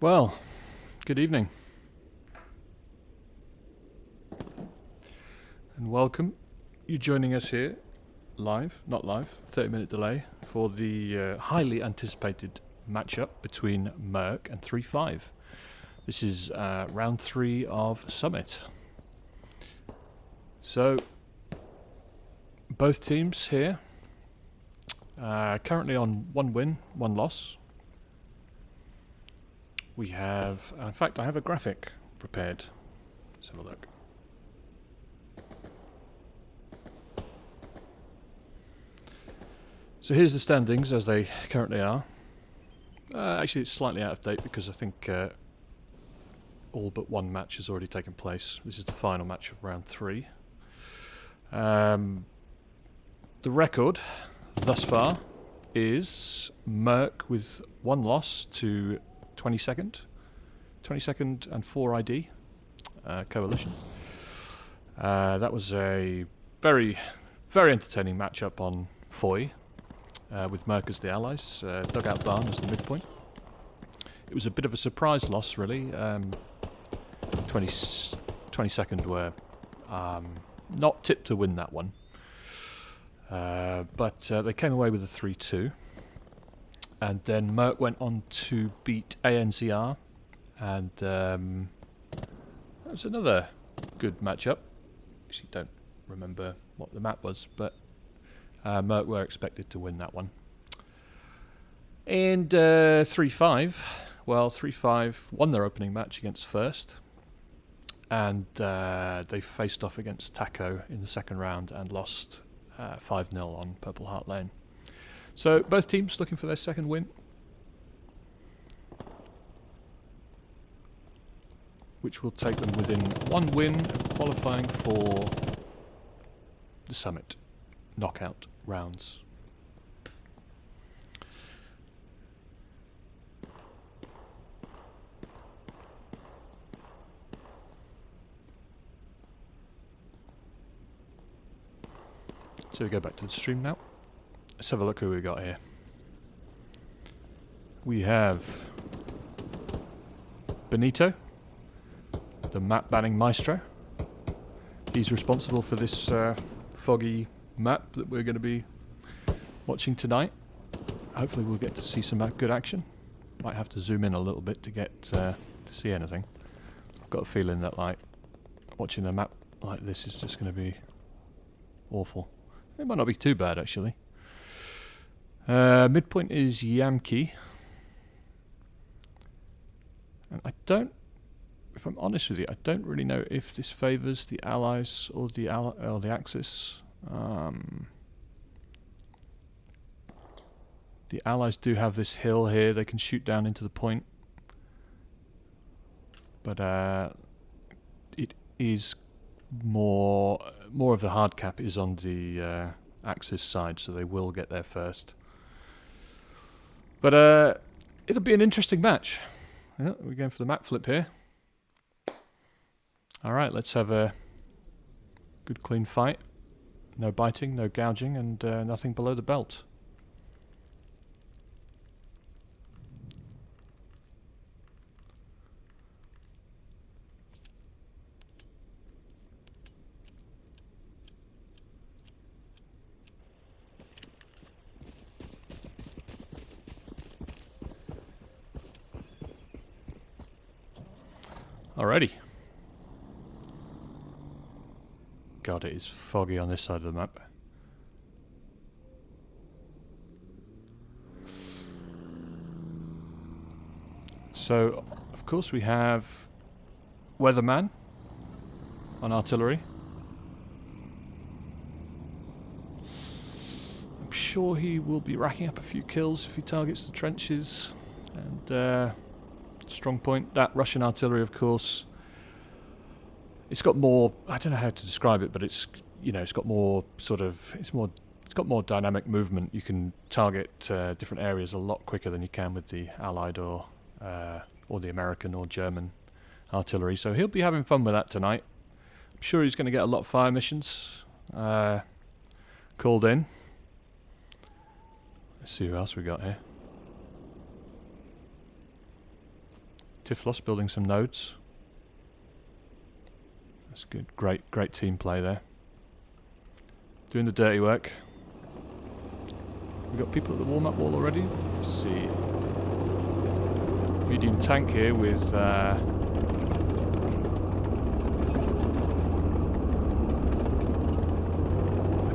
Well, good evening and welcome. You joining us here live, not live, 30-minute delay for the highly anticipated matchup between Merc and 3-5. This is round 3 of Summit. So, both teams here currently on 1 win, 1 loss. We have, in fact, I have a graphic prepared. Let's have a look. So here's the standings as they currently are. Actually, it's slightly out of date because I think all but one match has already taken place. This is the final match of round 3. The record thus far is Merc with 1 loss to 22nd and 4 ID coalition. That was a very, very entertaining matchup on Foy, with Merc as the allies, Dugout Barn as the midpoint. It was a bit of a surprise loss, really. 22nd were not tipped to win that one, but they came away with a 3-2. And then Merc went on to beat ANZR, and that was another good matchup. Actually, don't remember what the map was, but Merc were expected to win that one. And 3-5, well, 3-5 won their opening match against First, and they faced off against Taco in the second round and lost 5-0 on Purple Heart Lane. So both teams looking for their second win, which will take them within 1 win of qualifying for the Summit knockout rounds. So we go back to the stream now. Let's have a look who we got here. We have Benito, the map banning maestro. He's responsible for this foggy map that we're going to be watching tonight. Hopefully we'll get to see some good action. Might have to zoom in a little bit to get to see anything. I've got a feeling that watching a map like this is just going to be awful. It might not be too bad actually. Midpoint is Yamki. And if I'm honest with you, I don't really know if this favours the allies or the Axis. The allies do have this hill here; they can shoot down into the point, but it is more of the hard cap is on the Axis side, so they will get there first. But it'll be an interesting match. Yeah, we're going for the map flip here. Alright, let's have a good clean fight. No biting, no gouging, and nothing below the belt. Alrighty. God, it is foggy on this side of the map. So, of course, we have Weatherman on artillery. I'm sure he will be racking up a few kills if he targets the trenches. And strong point. That Russian artillery, of course, it's got more. I don't know how to describe it, but it's got more sort of. It's got more dynamic movement. You can target different areas a lot quicker than you can with the Allied or the American or German artillery. So he'll be having fun with that tonight. I'm sure he's going to get a lot of fire missions called in. Let's see who else we got here. Tiflos building some nodes. That's good. Great team play there. Doing the dirty work. We've got people at the warm-up wall already. Let's see. Medium tank here with... I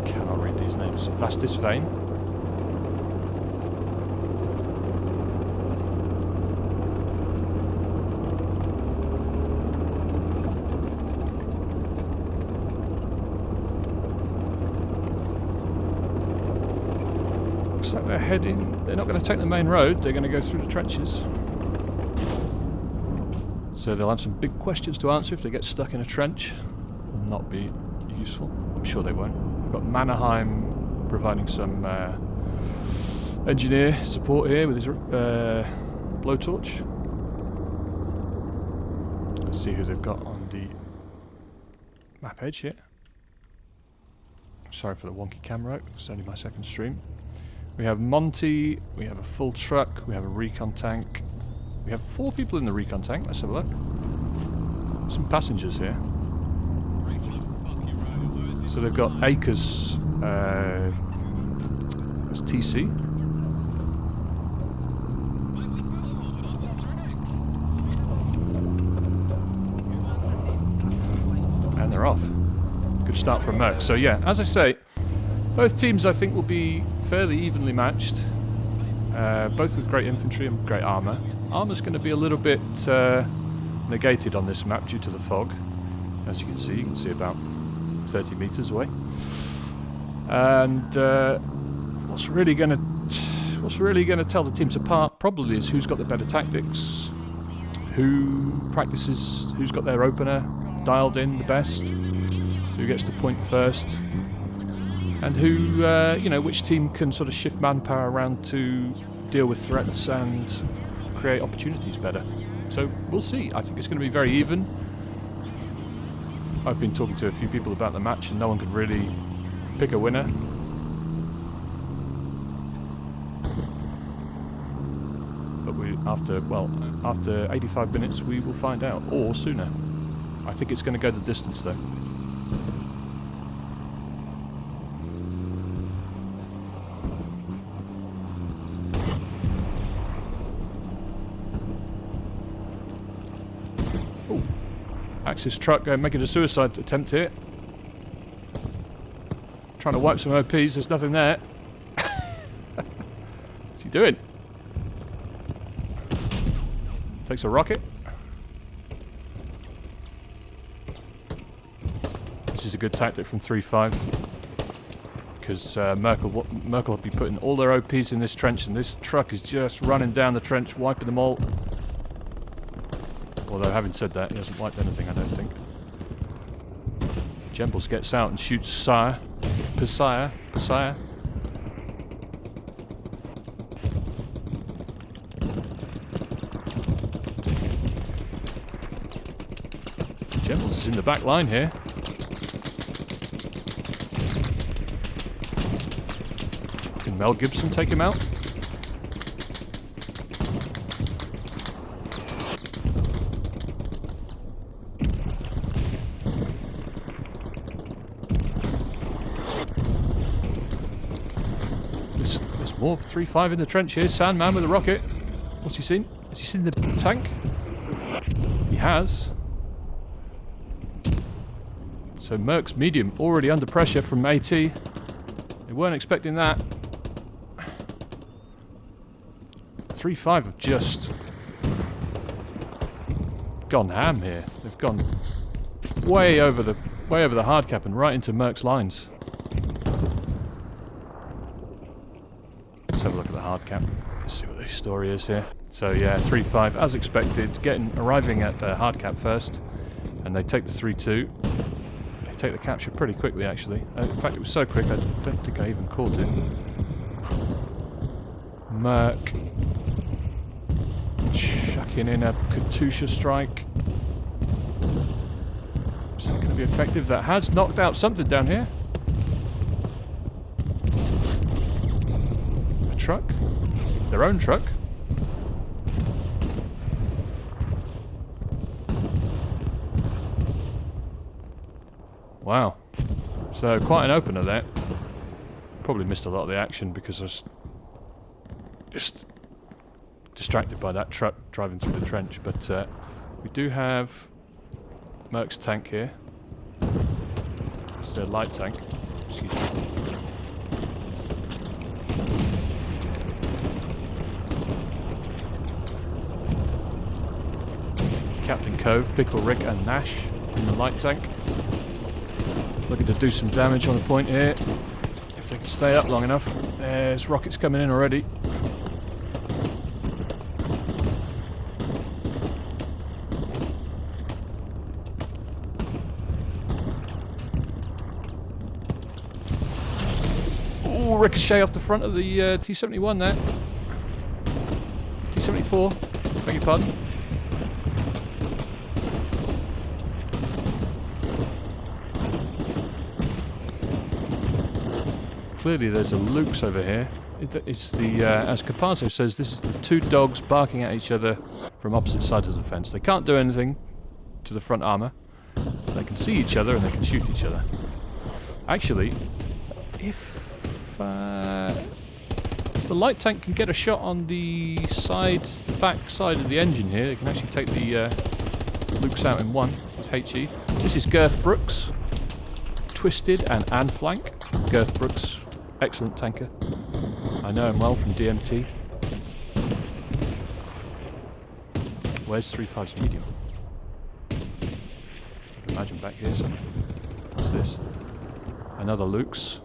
cannot read these names. Vastus Vein. Looks like they're heading... They're not going to take the main road, they're going to go through the trenches. So they'll have some big questions to answer if they get stuck in a trench. Will not be useful. I'm sure they won't. We've got Mannerheim providing some engineer support here with his blowtorch. Let's see who they've got on the map edge here. Sorry for the wonky camera, it's only my second stream. We have Monty, we have a full truck, we have a recon tank. We have 4 people in the recon tank, let's have a look. Some passengers here. So they've got Acres as TC. And they're off. Good start from Merc. So yeah, as I say, both teams I think will be fairly evenly matched. Both with great infantry and great armour. Armour's going to be a little bit negated on this map due to the fog. As you can see about 30 metres away. And what's really going to tell the teams apart probably is who's got the better tactics, who's got their opener dialed in the best, who gets to point first, and who which team can sort of shift manpower around to deal with threats and create opportunities better. So we'll see. I think it's going to be very even. I've been talking to a few people about the match and no one can really pick a winner. But after 85 minutes we will find out, or sooner. I think it's going to go the distance though. Axis truck making a suicide attempt here. Trying to wipe some OPs, there's nothing there. What's he doing? Takes a rocket. This is a good tactic from 3-5. Because Merc will be putting all their OPs in this trench and this truck is just running down the trench, wiping them all. Although, having said that, he hasn't wiped anything, I don't think. Jembles gets out and shoots Psiah. Jembles is in the back line here. Can Mel Gibson take him out? More 3-5 in the trench here. Sandman with a rocket. What's he seen? Has he seen the tank? He has. So Merc's medium already under pressure from AT. They weren't expecting that. 3-5 have just gone ham here. They've gone way over the hard cap and right into Merc's lines. Have a look at the hard cap. Let's see what the story is here. So yeah, 3-5 as expected, arriving at hard cap first, and they take the 3-2. They take the capture pretty quickly actually. In fact, it was so quick I don't think I even caught it. Merc chucking in a Katusha strike. Is that going to be effective? That has knocked out something down here. Truck, their own truck. Wow. So quite an opener there. Probably missed a lot of the action because I was just distracted by that truck driving through the trench. But we do have Merc's tank here. It's their light tank. Excuse me. Captain Cove, Pickle, Rick and Nash in the light tank. Looking to do some damage on the point here. If they can stay up long enough. There's rockets coming in already. Ooh, ricochet off the front of the T-71 there. T-74, beg your pardon. Clearly there's a Luke's over here. It's the, as Capazzo says, this is the two dogs barking at each other from opposite sides of the fence. They can't do anything to the front armour. They can see each other and they can shoot each other. Actually, if the light tank can get a shot on the back side of the engine here, they can actually take the Luke's out in one. That's HE. This is Girth Brooks, Twisted and Anflank. Girth Brooks, excellent tanker. I know him well from DMT. Where's 3.5's medium? I'd imagine back here somewhere. What's this? Another Luke's.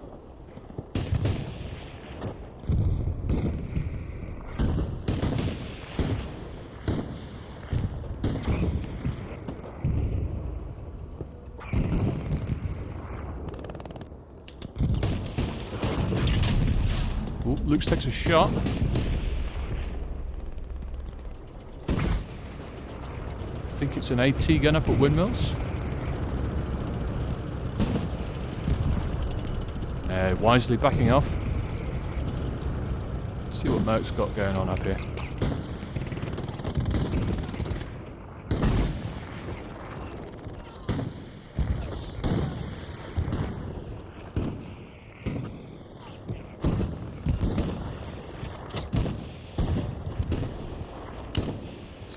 Ooh, Luke's takes a shot. I think it's an AT gun up at windmills. Wisely backing off. See what Merc's got going on up here.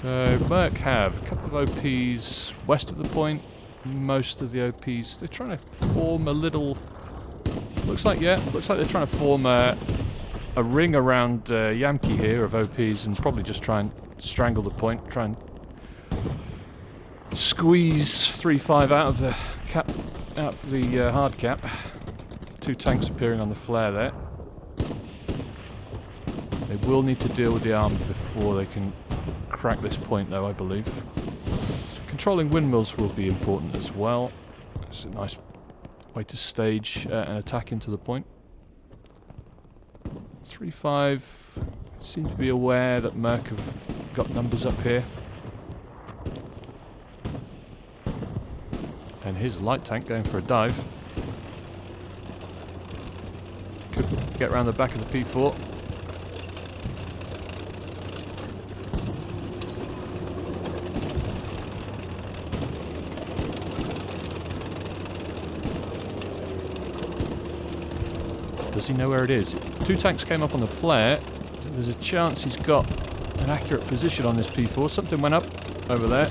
So Merc have a couple of OPs west of the point. Most of the OPs, they're trying to form a little. Looks like they're trying to form a ring around Yamki here of OPs and probably just try and strangle the point, try and squeeze 3.5 out of the cap, out of the hard cap. Two tanks appearing on the flare there. They will need to deal with the army before they can crack this point though, I believe. Controlling windmills will be important as well. It's a nice way to stage an attack into the point. 3.5 seem to be aware that Merc have got numbers up here. And here's a light tank going for a dive. Could get around the back of the P4. Does he know where it is? Two tanks came up on the flare. So there's a chance he's got an accurate position on this P4. Something went up over there.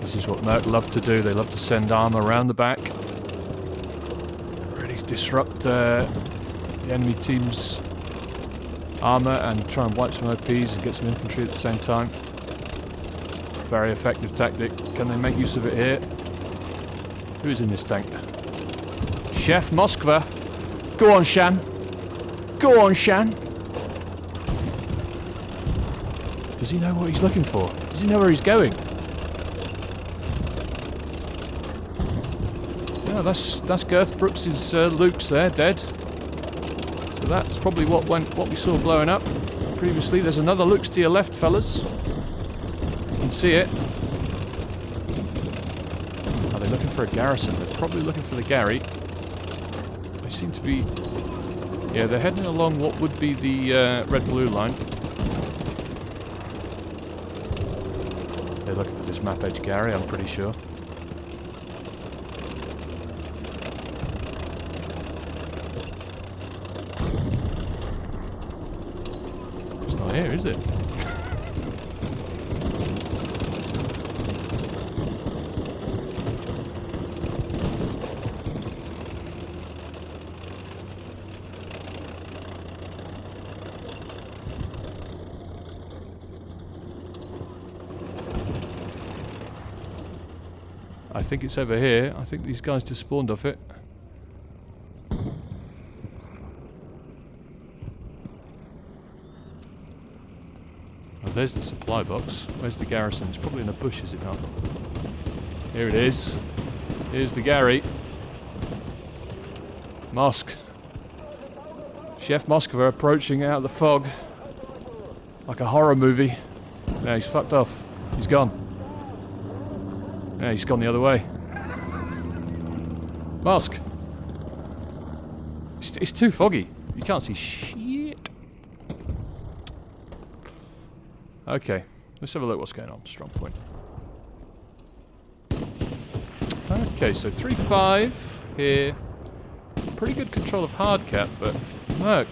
This is what Merc love to do. They love to send armour around the back. Really disrupt the enemy team's armour and try and wipe some OPs and get some infantry at the same time. It's a very effective tactic. Can they make use of it here? Who's in this tank? Chef Moskva. Go on, Shan. Go on, Shan. Does he know what he's looking for? Does he know where he's going? Yeah, that's Girth Brooks' Luke's there, dead. So that's probably what we saw blowing up previously. There's another Luke's to your left, fellas. You can see it. Looking for a garrison. They're probably looking for the Gary. They seem to be... Yeah, they're heading along what would be the red-blue line. They're looking for this map edge Gary, I'm pretty sure. It's not here, is it? I think it's over here. I think these guys just spawned off it. Oh, there's the supply box. Where's the garrison? It's probably in a bush, is it not? Here it is. Here's the Gary. Mosque. Chef Moskva approaching out of the fog. Like a horror movie. No, he's fucked off. He's gone. Yeah, he's gone the other way. Mosque. It's too foggy. You can't see shit. Okay, let's have a look what's going on. Strong point. Okay, so 3-5 here. Pretty good control of hard cap, but Merc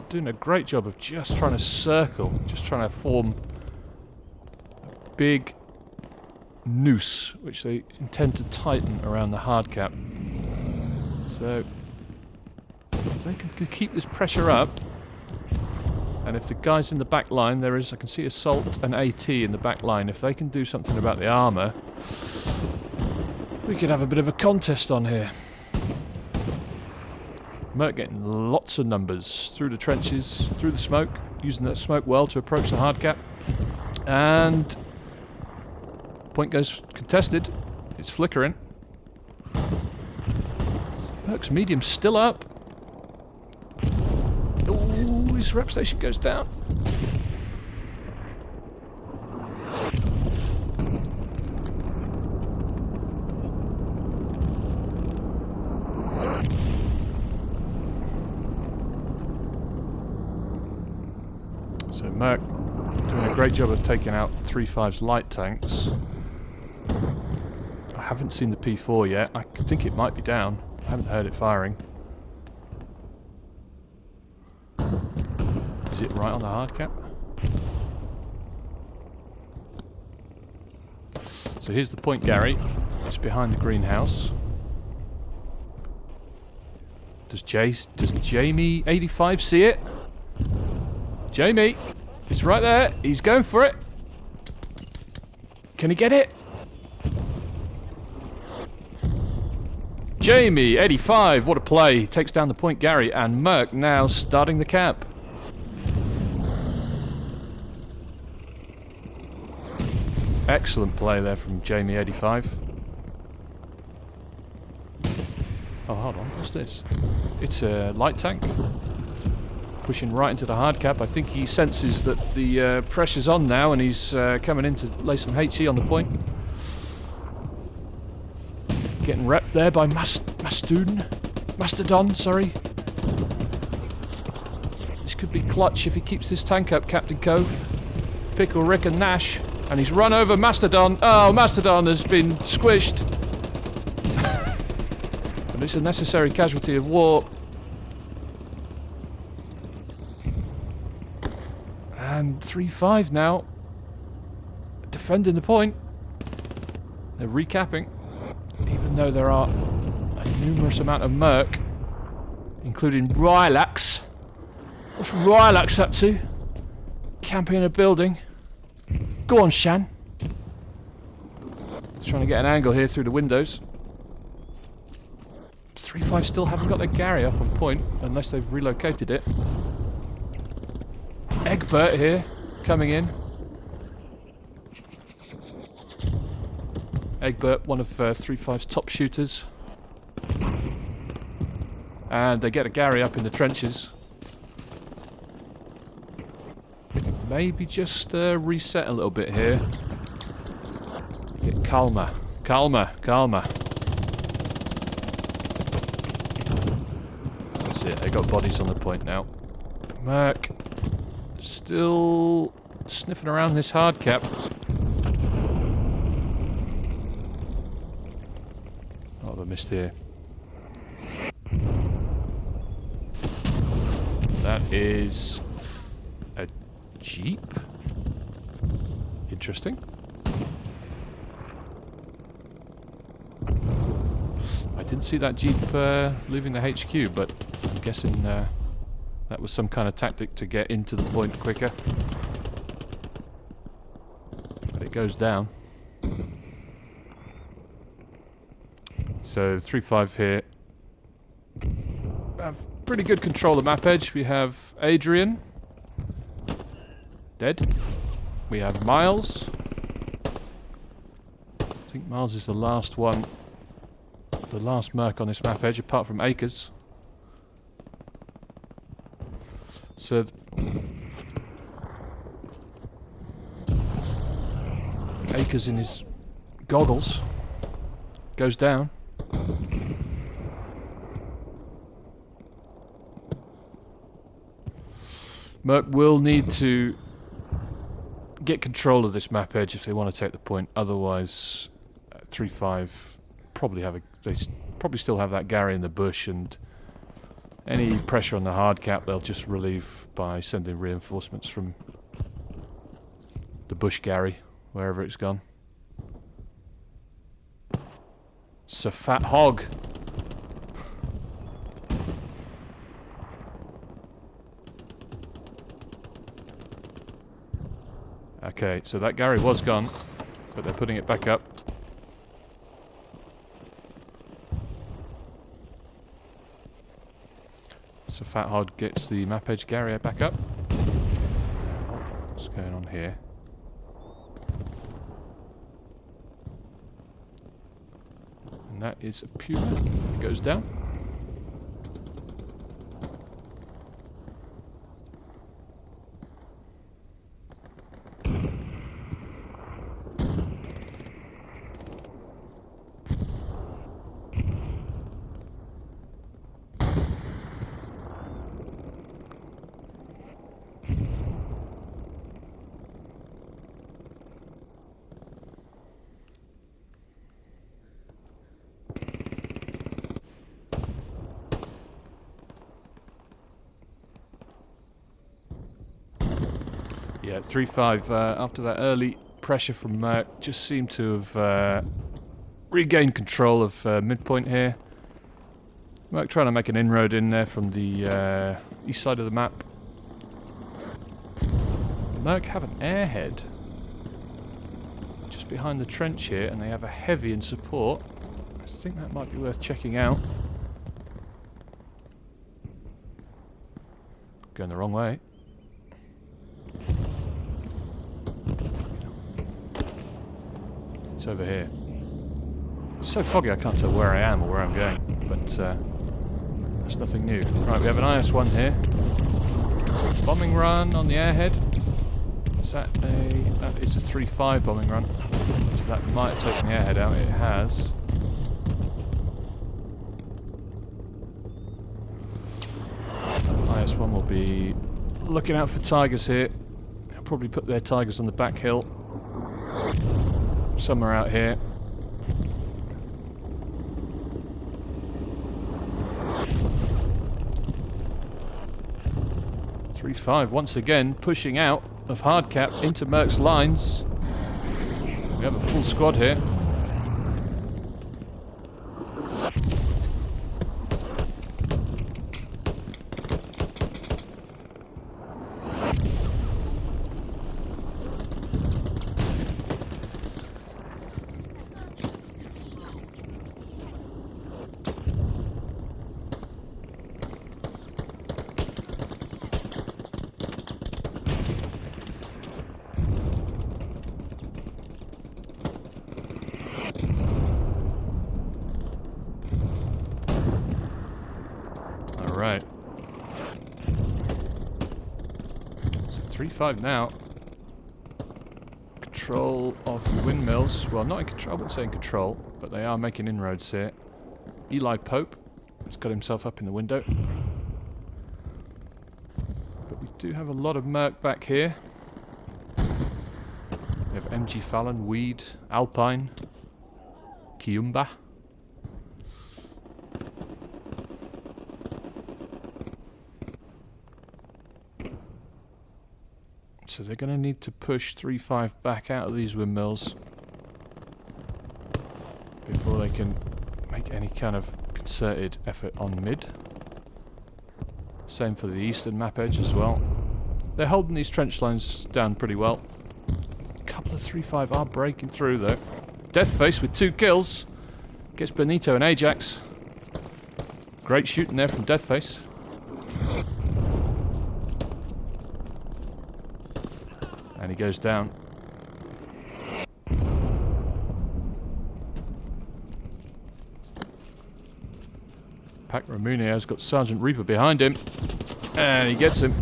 doing a great job of just trying to circle, just trying to form a big noose, which they intend to tighten around the hard cap. So if they can keep this pressure up, and if the guys in the back line, I can see Assault and AT in the back line, if they can do something about the armour, we could have a bit of a contest on here. Merc getting lots of numbers through the trenches, through the smoke, using that smoke well to approach the hard cap, and point goes contested. It's flickering. Merc's medium still up. Ooh, his rep station goes down. So Merc doing a great job of taking out 3-5's light tanks. I haven't seen the P4 yet. I think it might be down. I haven't heard it firing. Is it right on the hard cap? So here's the point, Gary. It's behind the greenhouse. Does Jamie 85 see it? Jamie, it's right there. He's going for it. Can he get it? Jamie, 85, what a play. Takes down the point Gary, and Merc now starting the cap. Excellent play there from Jamie, 85. Oh, hold on, what's this? It's a light tank. Pushing right into the hard cap. I think he senses that the pressure's on now, and he's coming in to lay some HE on the point. Getting repped there by Mastodon, sorry. This could be clutch if he keeps this tank up, Captain Cove. Pickle, Rick and Nash. And he's run over Mastodon. Oh, Mastodon has been squished. And it's a necessary casualty of war. And 3-5 now. Defending the point. They're recapping. Even though there are a numerous amount of Merc, including Rylax. What's Rylax up to? Camping in a building. Go on, Shan. He's trying to get an angle here through the windows. 3-5 still haven't got their Gary up on point, unless they've relocated it. Egbert here, coming in. Egbert, one of 3-5's top shooters. And they get a Gary up in the trenches. Maybe just reset a little bit here. Get calmer. Calmer. That's it, they got bodies on the point now. Merc still sniffing around this hard cap. I missed here? That is a jeep. Interesting. I didn't see that jeep leaving the HQ, but I'm guessing that was some kind of tactic to get into the point quicker. But it goes down. So 3-5 here. We have pretty good control of map edge. We have Adrian. Dead. We have Miles. I think Miles is the last one. The last Merc on this map edge, apart from Acres. So Acres in his goggles goes down. Merc will need to get control of this map edge if they want to take the point. Otherwise, 3-5 probably have they probably still have that Gary in the bush, and any pressure on the hard cap they'll just relieve by sending reinforcements from the bush Gary, wherever it's gone. Sir Fat Hog. Okay, so that Gary was gone, but they're putting it back up. So Fat Hog gets the map edge Gary back up. What's going on here? And that is a Puma. It goes down. Yeah, 3-5, after that early pressure from Merc, just seemed to have regained control of midpoint here. Merc trying to make an inroad in there from the east side of the map. Merc have an airhead just behind the trench here, and they have a heavy in support. I think that might be worth checking out. Going the wrong way. It's over here. It's so foggy I can't tell where I am or where I'm going, but that's nothing new. Right, we have an IS-1 here. Bombing run on the airhead. Is that a... that is a 3-5 bombing run. So that might have taken the airhead out. It has. IS-1 will be looking out for Tigers here. They'll probably put their Tigers on the back hill. Somewhere out here. .35 once again pushing out of hardcap into Merc's lines. We have a full squad here. Right. So 3-5 now. Control of the windmills. Well, not in control. I wouldn't say in control, but they are making inroads here. Eli Pope has got himself up in the window. But we do have a lot of Merc back here. We have MG Fallon, Weed, Alpine, Kiumba. So they're going to need to push 3-5 back out of these windmills before they can make any kind of concerted effort on mid. Same for the eastern map edge as well. They're holding these trench lines down pretty well. A couple of 3-5 are breaking through though. Deathface with 2 kills. Gets Benito and Ajax. Great shooting there from Deathface. And he goes down. Pac Ramunio's got Sergeant Reaper behind him. And he gets him.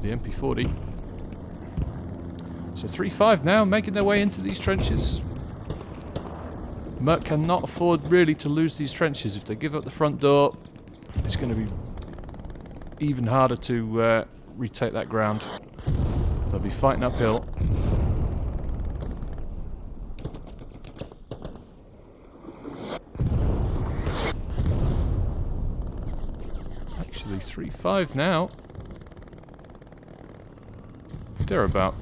The MP40. So 3-5 now, making their way into these trenches. Merc cannot afford really to lose these trenches. If they give up the front door, it's going to be even harder to retake that ground. They'll be fighting uphill. Actually 3-5 now. They're about,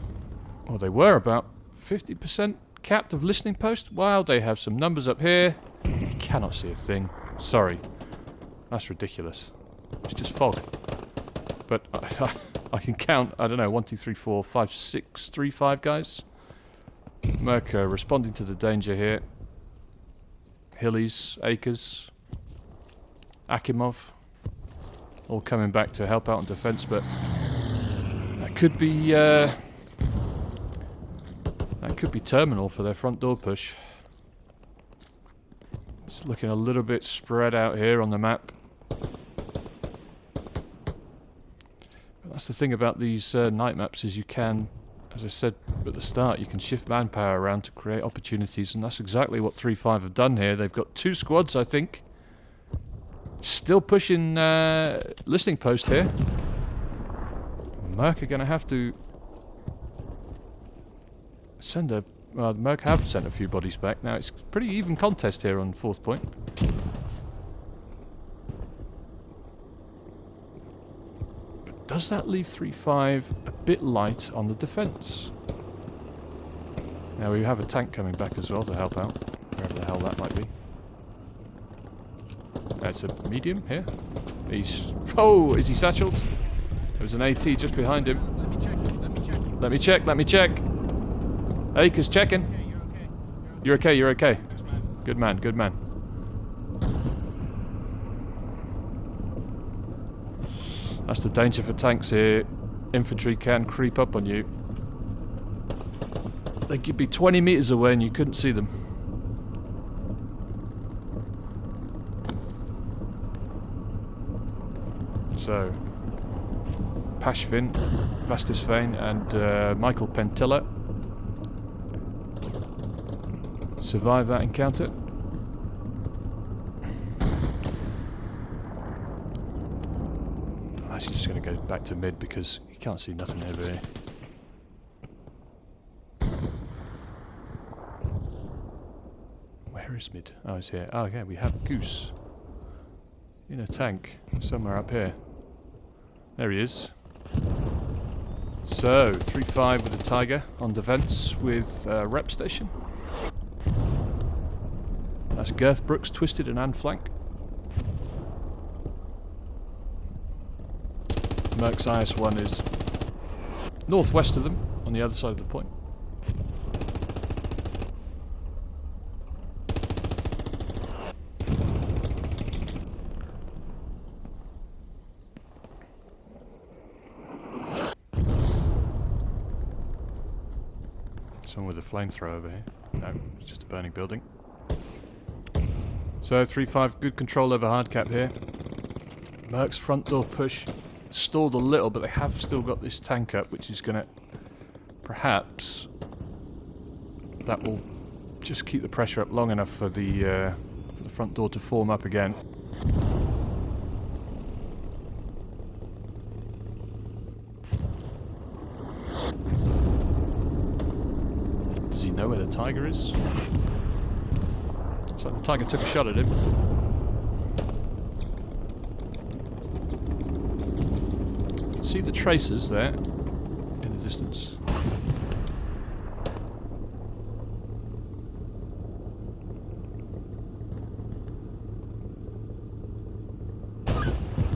or they were about 50% capped of listening post. Wow, they have some numbers up here. You cannot see a thing. Sorry. That's ridiculous. It's just fog. But I can count, I don't know, 1, 2, 3, 4, 5, 6, 3, 5 guys. Merc responding to the danger here. Hillies, Akers, Akimov, all coming back to help out on defense, but that could be terminal for their front door push. It's looking a little bit spread out here on the map. That's the thing about these night maps, is you can, as I said at the start, you can shift manpower around to create opportunities, and that's exactly what 3-5 have done here. They've got 2 squads, I think. Still pushing listening post here. Merc are going to have to send a... Well, the Merc have sent a few bodies back. Now it's pretty even contest here on 4th point. Does that leave 3-5 a bit light on the defence? Now we have a tank coming back as well to help out, wherever the hell that might be. That's a medium here. He's... Oh, is he satcheled? There's an AT just behind him. Let me check, let me check. Akers checking. You're okay, you're okay. Good man, good man. That's the danger for tanks here. Infantry can creep up on you. They could be 20 meters away and you couldn't see them. So, Pashvin, Vastisvane and Michael Pentilla survive that encounter. I'm actually just going to go back to mid because you can't see nothing over here. Where is mid? Oh, it's here. Oh, yeah, we have Goose in a tank somewhere up here. There he is. So, 3-5 with the Tiger on defence with rep station. That's Girth Brooks twisted and flank. Merc's IS-1 is northwest of them, on the other side of the point. Someone with a flamethrower over here. No, it's just a burning building. So 3-5, good control over hardcap here. Merc's front door push stalled a little, but they have still got this tank up, which is going to perhaps, that will just keep the pressure up long enough for the front door to form up again. Does he know where the Tiger is? So the Tiger took a shot at him. You can see the tracers there. distance.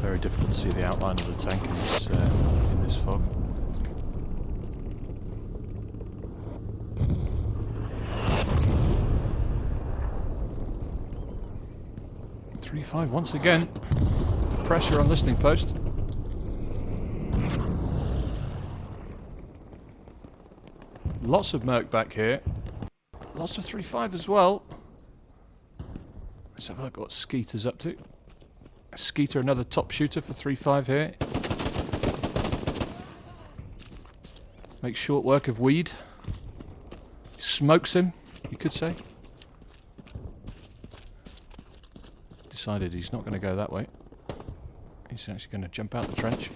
Very difficult to see the outline of the tank in this fog. .35 once again. Pressure on listening post. Lots of Merc back here. Lots of 3.5 as well. Let's have a look at what Skeeter's up to. Skeeter, another top shooter for 3.5 here. Makes short work of weed. Smokes him, you could say. Decided he's not going to go that way. He's actually going to jump out the trench.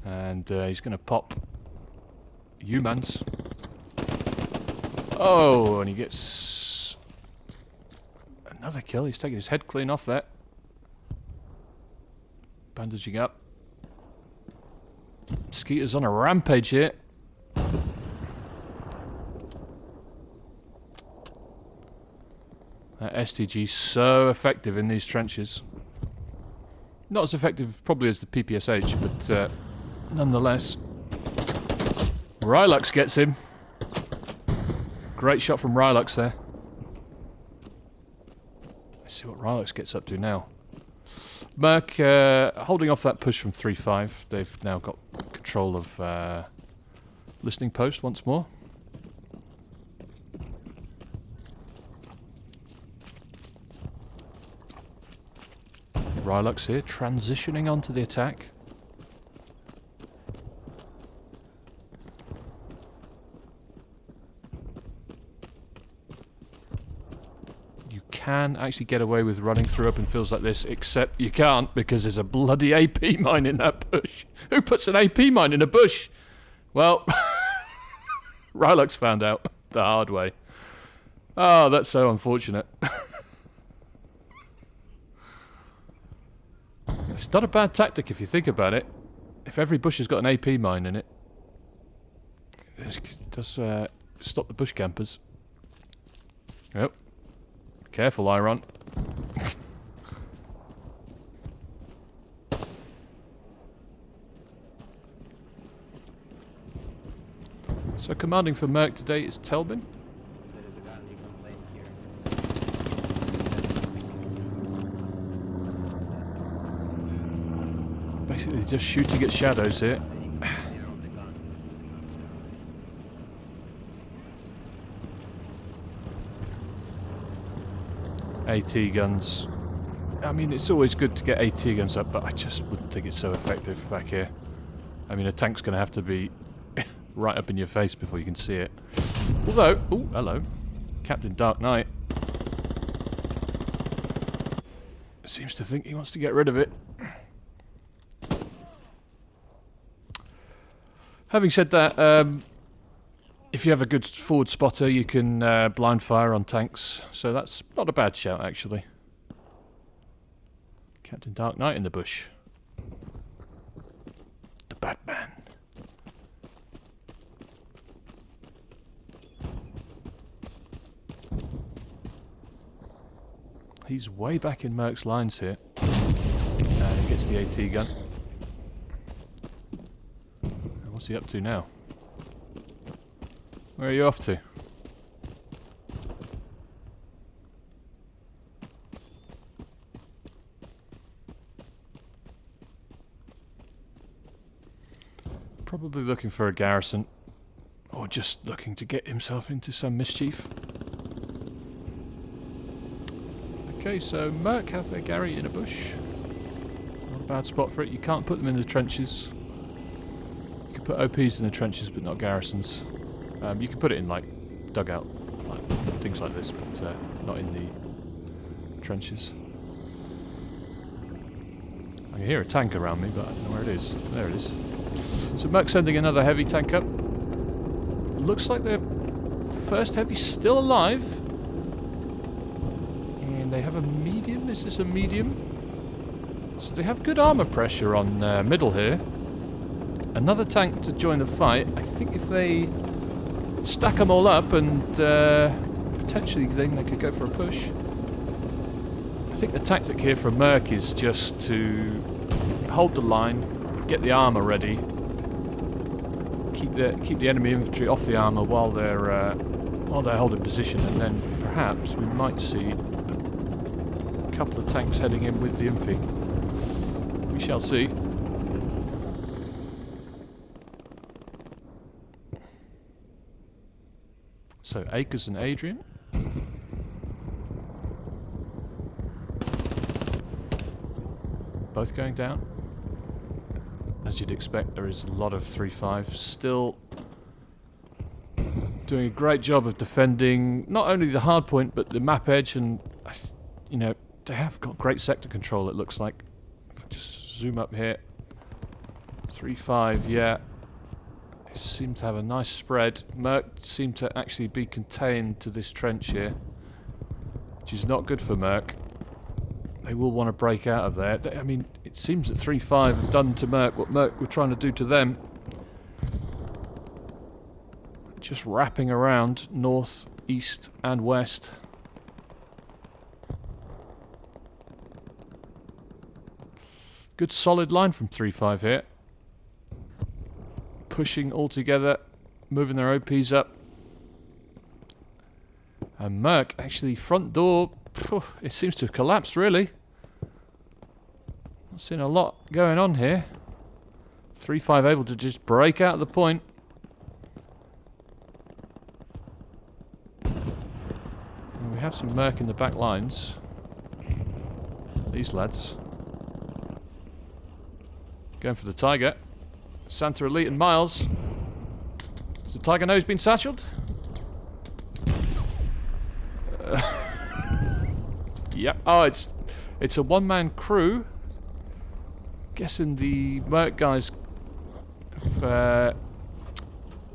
And he's going to pop humans. Oh, and he gets another kill. He's taking his head clean off that. Bandaging up. Skeeter's on a rampage here. That STG's so effective in these trenches. Not as effective probably as the PPSH, but nonetheless. Rylux gets him. Great shot from Rylux there. Let's see what Rylux gets up to now. Merc holding off that push from 3.5. They've now got control of listening post once more. Rylux here, transitioning onto the attack. You can actually get away with running through open fields like this, except you can't because there's a bloody AP mine in that bush. Who puts an AP mine in a bush? Well, Rylux found out the hard way. Oh, that's so unfortunate. It's not a bad tactic if you think about it. If every bush has got an AP mine in it, it does stop the bush campers. Yep. Careful, Iron. So commanding for Merc today is Telbin. Basically just shooting at shadows here. AT guns. I mean, it's always good to get AT guns up, but I just wouldn't think it's so effective back here. I mean, a tank's going to have to be right up in your face before you can see it. Although, oh, hello. Captain Dark Knight seems to think he wants to get rid of it. Having said that, if you have a good forward spotter, you can blind fire on tanks. So that's not a bad shout, actually. Captain Dark Knight in the bush. The Batman. He's way back in Merc's lines here. And he gets the AT gun. What's he up to now? Where are you off to? Probably looking for a garrison, or just looking to get himself into some mischief. Okay, so Merc have their Gary in a bush. Not a bad spot for it. You can't put them in the trenches. You can put OPs in the trenches, but not garrisons. You can put it in like dugout, like things like this, but not in the trenches. I can hear a tank around me, but I don't know where it is. There it is. So Merc sending another heavy tank up. Looks like their first heavy's still alive. And they have a medium. Is this a medium? So they have good armor pressure on middle here. another tank to join the fight. I think if they stack them all up and potentially then they could go for a push. I think the tactic here for Merc is just to hold the line, get the armour ready, keep the enemy infantry off the armour while they're holding position, and then perhaps we might see a couple of tanks heading in with the infy. We shall see. So Akers and Adrian. Both going down. As you'd expect, there is a lot of 3-5 still doing a great job of defending not only the hard point but the map edge, and you know, they have got great sector control, it looks like. If I just zoom up here, 3-5, yeah, they seem to have a nice spread. Merc seem to actually be contained to this trench here, which is not good for Merc. They will want to break out of there. I mean, it seems that 3-5 have done to Merc what Merc were trying to do to them. Just wrapping around north, east and west. Good solid line from 3-5 here. Pushing all together, moving their OPs up. And Merc, actually, front door, it seems to have collapsed, really. Not seeing a lot going on here. 3-5 able to just break out of the point. And we have some Merc in the back lines. These lads. Going for the Tiger. Santa Elite and Miles. Has the Tiger nose been satcheled? Yep. Oh, it's a one-man crew. Guessing the Merc guys have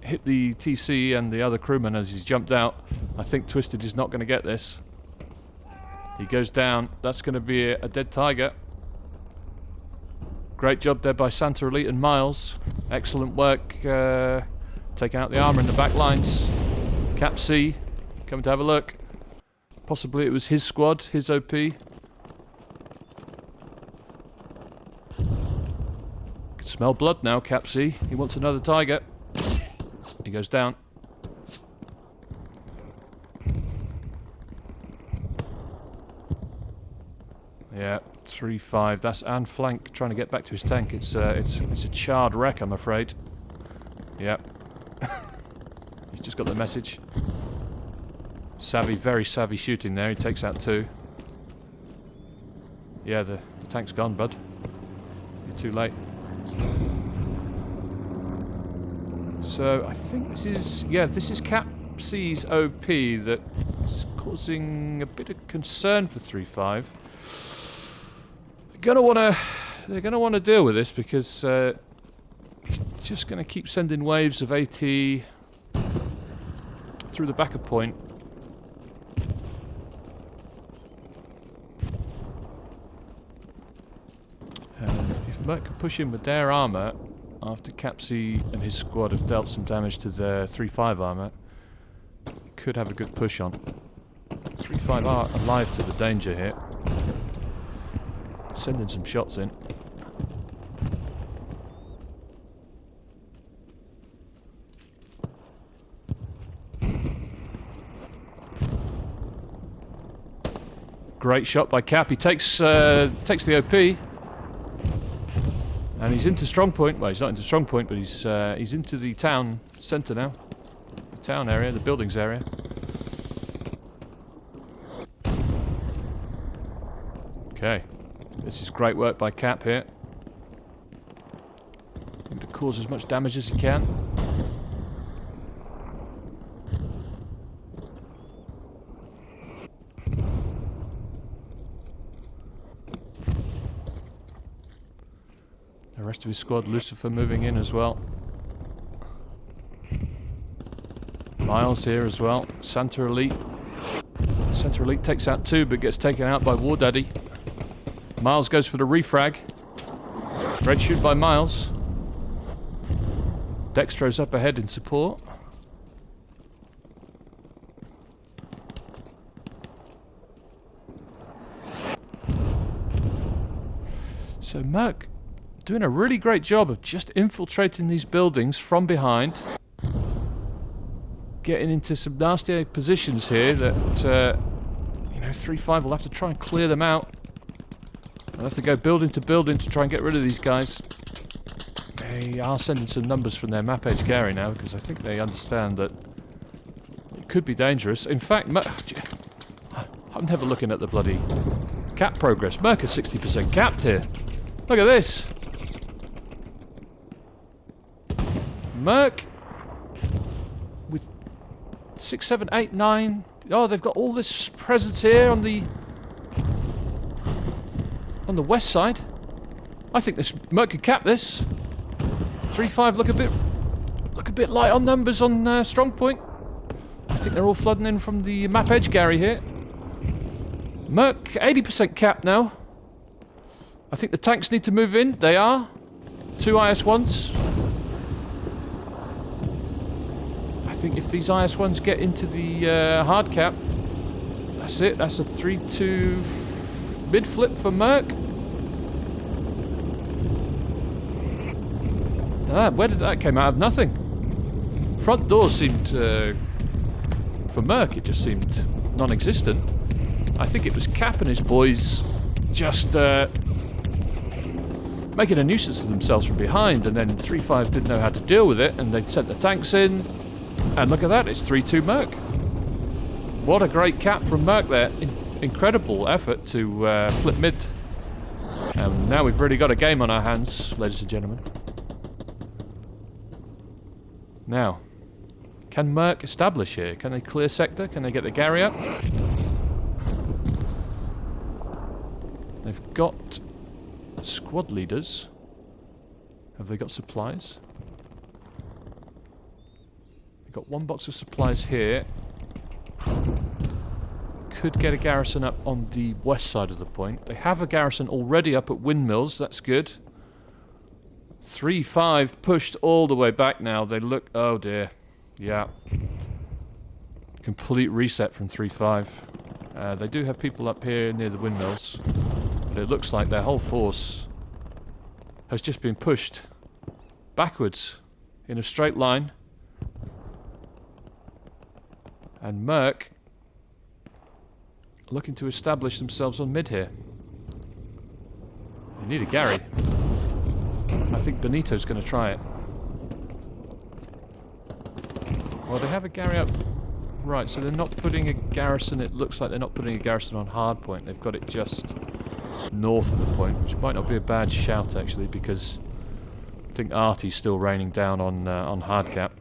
hit the TC and the other crewman as he's jumped out. I think Twisted is not going to get this. He goes down. That's going to be a dead Tiger. Great job there by Santa Elite and Miles. Excellent work taking out the armour in the back lines. Cap C coming to have a look. Possibly it was his squad, his OP. Can smell blood now, Cap C. He wants another Tiger. He goes down. Yeah, 3-5. That's Anne Flank trying to get back to his tank. It's a charred wreck, I'm afraid. Yep. He's just got the message. Savvy, very savvy shooting there. He takes out 2. Yeah, the tank's gone, bud. You're too late. So I think this is Cap C's OP that's causing a bit of concern for 3-5. They're gonna want to deal with this because he's just gonna keep sending waves of AT through the backer point. And if Merc can push in with their armour after Capsy and his squad have dealt some damage to their 3-5 armour, he could have a good push on. 3-5 are alive to the danger here. Sending some shots in. Great shot by Cap. He takes the OP, and he's into strong point. Well, he's not into strong point, but he's into the town centre now. The town area, the buildings area. Okay. This is great work by Cap here. Going to cause as much damage as he can. The rest of his squad, Lucifer moving in as well. Miles here as well. Santa Elite. Santa Elite takes out 2 but gets taken out by War Daddy. Miles goes for the refrag. Great shoot by Miles. Dextro's up ahead in support. So Merc doing a really great job of just infiltrating these buildings from behind. Getting into some nasty positions here that, you know, 3-5 will have to try and clear them out. They'll have to go building to building to try and get rid of these guys. They are sending some numbers from their map edge Gary now, because I think they understand that it could be dangerous. In fact, I'm never looking at the bloody cap progress. Merc is 60% capped here. Look at this. Merc with 6, 7, 8, 9. Oh, they've got all this presence here on the west side. I think this Merc could cap this. 3-5 look a bit light on numbers on strong point. I think they're all flooding in from the map edge Gary here. Merc 80% cap now. I think the tanks need to move in. They are. 2 IS-1s. I think if these IS-1s get into the hard cap, that's it. That's a 3-2 mid flip for Merc. Where did that came out of nothing? Front door seemed, for Merc, it just seemed non-existent. I think it was Cap and his boys just making a nuisance of themselves from behind, and then 3-5 didn't know how to deal with it, and they'd sent the tanks in, and look at that, it's 3-2 Merc. What a great cap from Merc there. Incredible effort to flip mid. And now we've really got a game on our hands, ladies and gentlemen. Now, can Merc establish here? Can they clear sector? Can they get the Gary up? They've got squad leaders. Have they got supplies? They've got 1 box of supplies here. Could get a garrison up on the west side of the point. They have a garrison already up at windmills. That's good. 3-5 pushed all the way back now. They look... Oh dear. Yeah. Complete reset from 3-5. They do have people up here near the windmills. But it looks like their whole force has just been pushed backwards in a straight line. And Merc looking to establish themselves on mid here. They need a Gary. I think Benito's going to try it. Well, they have a Gary up. Right, so they're not putting a garrison. It looks like they're not putting a garrison on hard point. They've got it just north of the point, which might not be a bad shout, actually, because I think Artie's still raining down on hard cap.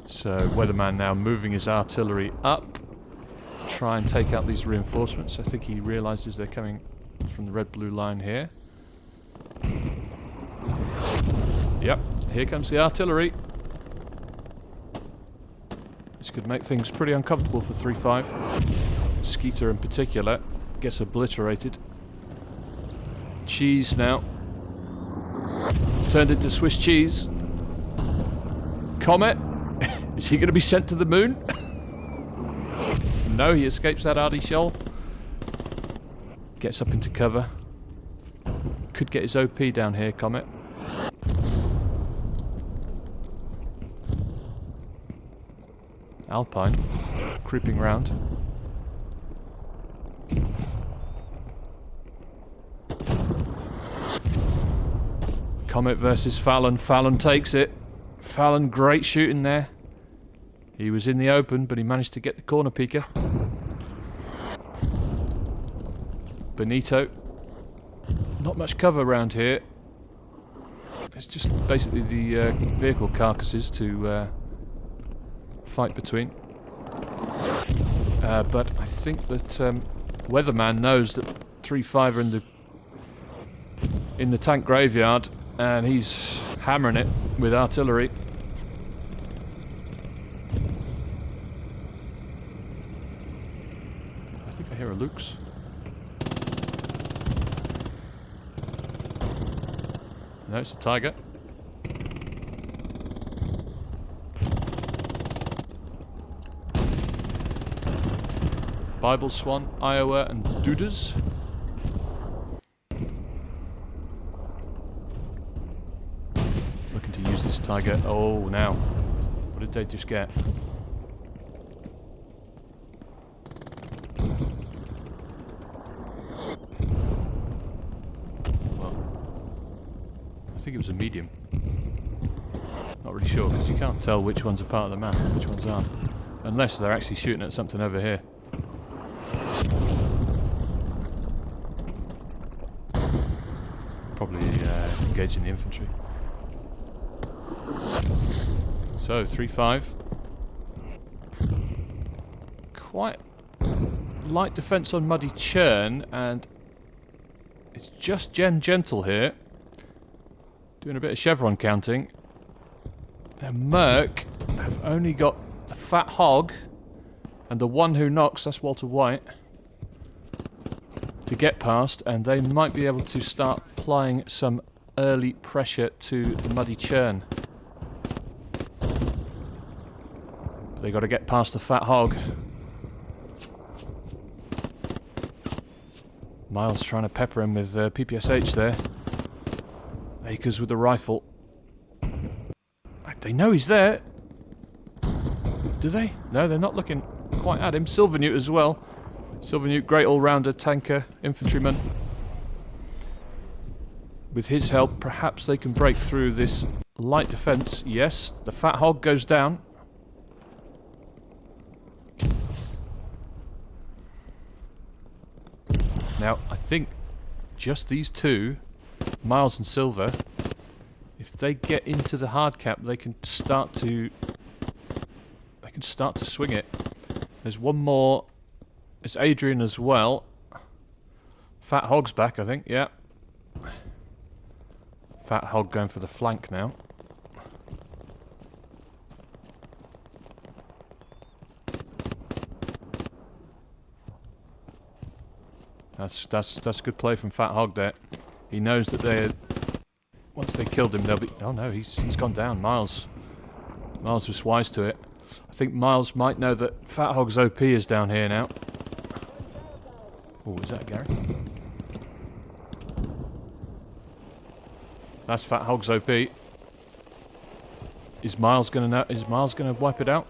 So, Weatherman now moving his artillery up. Try and take out these reinforcements. I think he realizes they're coming from the red-blue line here. Yep, here comes the artillery. This could make things pretty uncomfortable for 3-5. Skeeter in particular gets obliterated. Cheese now. Turned into Swiss cheese. Comet. Is he going to be sent to the moon? No, he escapes that Artie shell. Gets up into cover. Could get his OP down here, Comet. Alpine. Creeping round. Comet versus Fallon. Fallon takes it. Fallon, great shooting there. He was in the open, but he managed to get the corner peeker. Benito. Not much cover around here. It's just basically the vehicle carcasses to fight between. But I think that Weatherman knows that 3-5 are in the tank graveyard, and he's hammering it with artillery. I think I hear a Luke's. No, it's a Tiger. Bible Swan, Iowa, and Dudas. Looking to use this Tiger. Oh, now. What did they just get? Well, I think it was a medium. Not really sure, because you can't tell which ones are part of the map and which ones aren't. Unless they're actually shooting at something over here. Probably engaging the infantry. So, 3-5. Quite light defense on Muddy Churn, and it's just Gentle here. Doing a bit of chevron counting. Now, Merc have only got the Fat Hog and the one who knocks, that's Walter White, to get past, and they might be able to start applying some early pressure to the Muddy Churn. But they got to get past the Fat Hog. Miles trying to pepper him with PPSH there. Akers with the rifle. They know he's there. Do they? No, they're not looking quite at him. Silvernewt as well. Silvernewt, great all-rounder, tanker, infantryman. With his help, perhaps they can break through this light defense. Yes, the Fat Hog goes down. Now, I think just these two, Miles and Silver, if they get into the hard cap, they can start to swing it. There's one more. It's Adrian as well. Fat Hog's back, I think. Yeah. Fat Hog going for the flank now. That's good play from Fat Hog there. He knows that they, once they killed him, they'll be. Oh no, he's gone down. Miles was wise to it. I think Miles might know that Fat Hog's OP is down here now. Oh, is that Gary? That's Fat Hog's OP. Is Miles gonna know? Is Miles gonna wipe it out?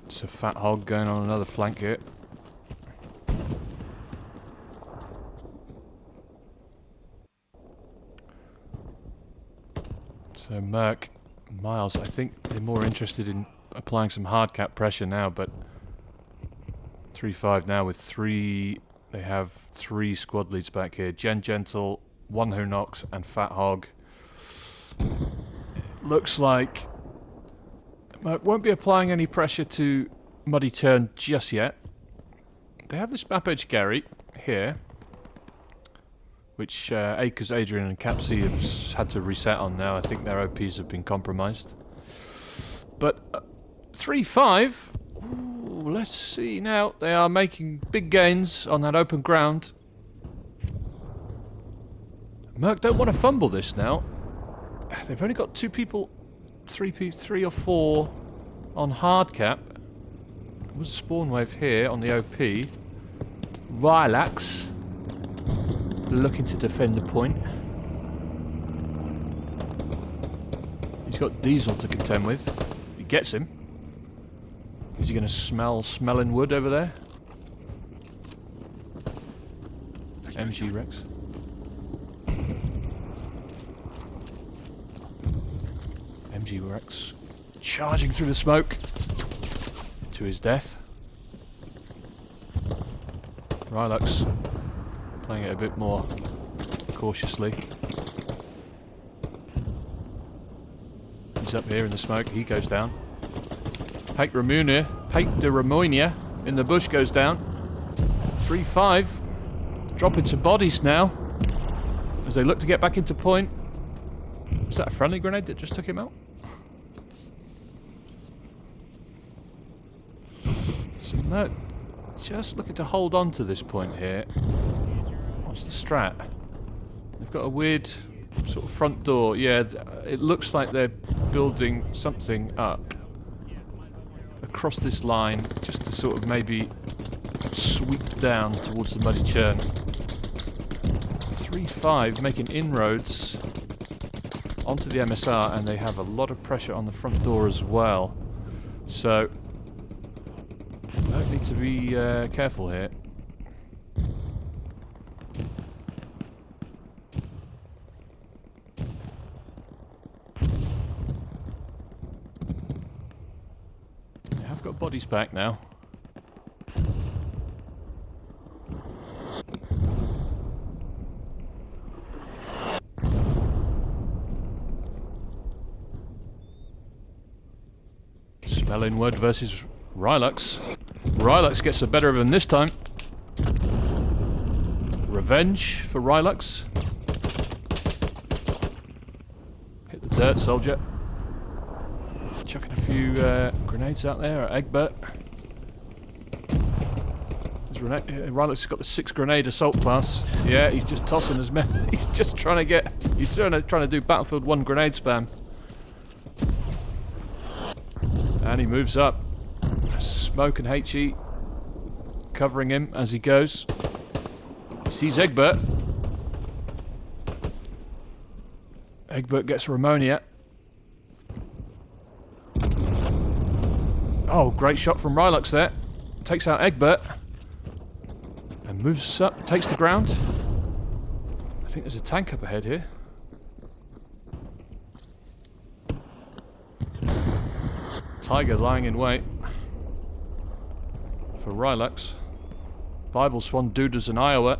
So Fat Hog going on another flank here. So Merc, Miles, I think they're more interested in applying some hard cap pressure now, but 3-5 now with three. They have three squad leads back here. Gentle, one who knocks, and Fat Hog. It looks like Merc won't be applying any pressure to Muddy Churn just yet. They have this map edge Gary here, which Akers, Adrian and Capsy have had to reset on now. I think their OPs have been compromised. But 3-5, let's see now. They are making big gains on that open ground. Merc don't want to fumble this now. They've only got two people, three or four on hard cap. There was a spawn wave here on the OP. Rylax looking to defend the point. He's got Diesel to contend with. He gets him. Is he going to smelling wood over there? MG Rex. MG Rex charging through the smoke to his death. Rylux playing it a bit more cautiously. He's up here in the smoke. He goes down. Pake de Ramonia in the bush goes down. 3-5. Dropping to bodies now as they look to get back into point. Was that a friendly grenade that just took him out? Merc just looking to hold on to this point here. What's the strat? They've got a weird sort of front door. Yeah, it looks like they're building something up across this line just to sort of maybe sweep down towards the Muddy Churn. 3-5 making inroads onto the MSR, and they have a lot of pressure on the front door as well. So I need to be careful here. I've got bodies back now. Spell inward versus Rylux. Rylux gets the better of him this time. Revenge for Rylux. Hit the dirt, soldier. Chucking a few grenades out there at Egbert. Rylux has got the 6 grenade assault class. Yeah, he's just tossing as many. He's just trying to get. He's trying to do Battlefield 1 grenade spam. And he moves up. Smoke and HE covering him as he goes. He sees Egbert. Egbert gets Ramonia. Oh, great shot from Rylux there. Takes out Egbert. And moves up, takes the ground. I think there's a tank up ahead here. Tiger lying in wait for Rylux. Bible Swan Dudas in Iowa.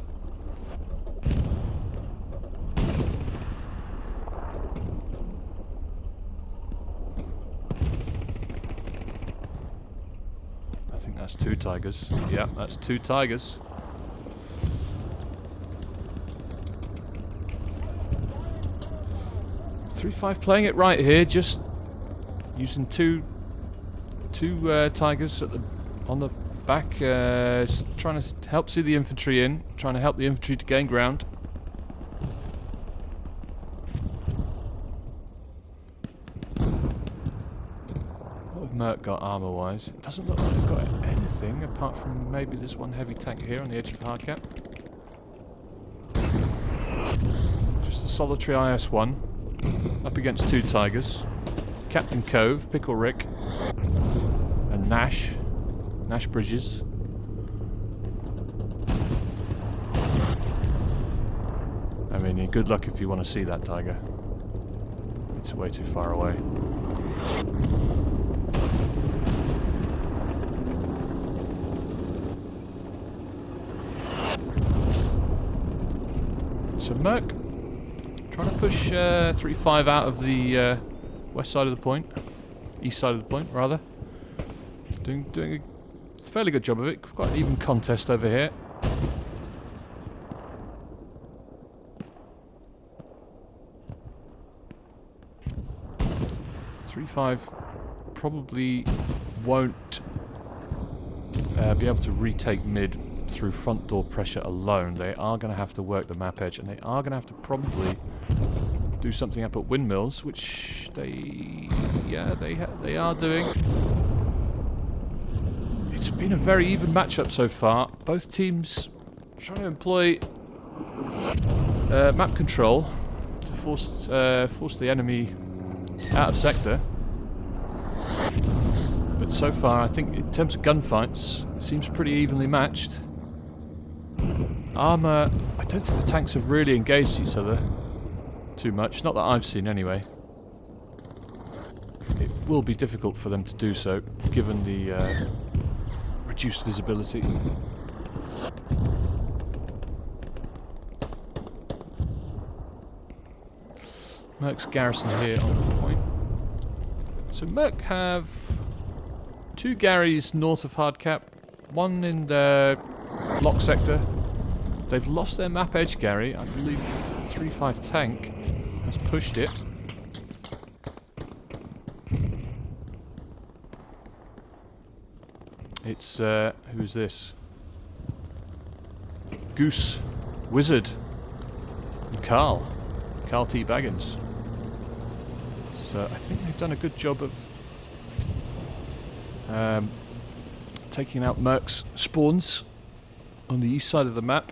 I think that's 2 tigers. Yeah, that's 2 tigers. .35 playing it right here, just using two tigers at on the back, trying to help see the infantry in, trying to help the infantry to gain ground. What have Merc got armour-wise? It doesn't look like they've got anything apart from maybe this one heavy tank here on the edge of the hardcap. Just the solitary IS-1 up against 2 tigers. Captain Cove, Pickle Rick, and Nash Bridges. I mean, good luck if you want to see that tiger. It's way too far away. So Merc trying to push 3-5 out of the west side of the point, east side of the point rather. Doing a fairly good job of it. Quite an even contest over here. .35 probably won't be able to retake mid through front door pressure alone. They are going to have to work the map edge, and they are going to have to probably do something up at windmills, which they are doing. It's been a very even matchup so far. Both teams trying to employ map control to force the enemy out of sector. But so far, I think in terms of gunfights, it seems pretty evenly matched. Armour, I don't think the tanks have really engaged each other too much. Not that I've seen anyway. It will be difficult for them to do so, given the reduced visibility. Merc's garrison here on the point. So Merc have 2 Garys north of Hardcap, 1 in the lock sector. They've lost their map edge Gary. I believe 3-5 tank has pushed it. It's, who's this? Goose, Wizard, and Carl T. Baggins. So I think they've done a good job of taking out Merc's spawns on the east side of the map,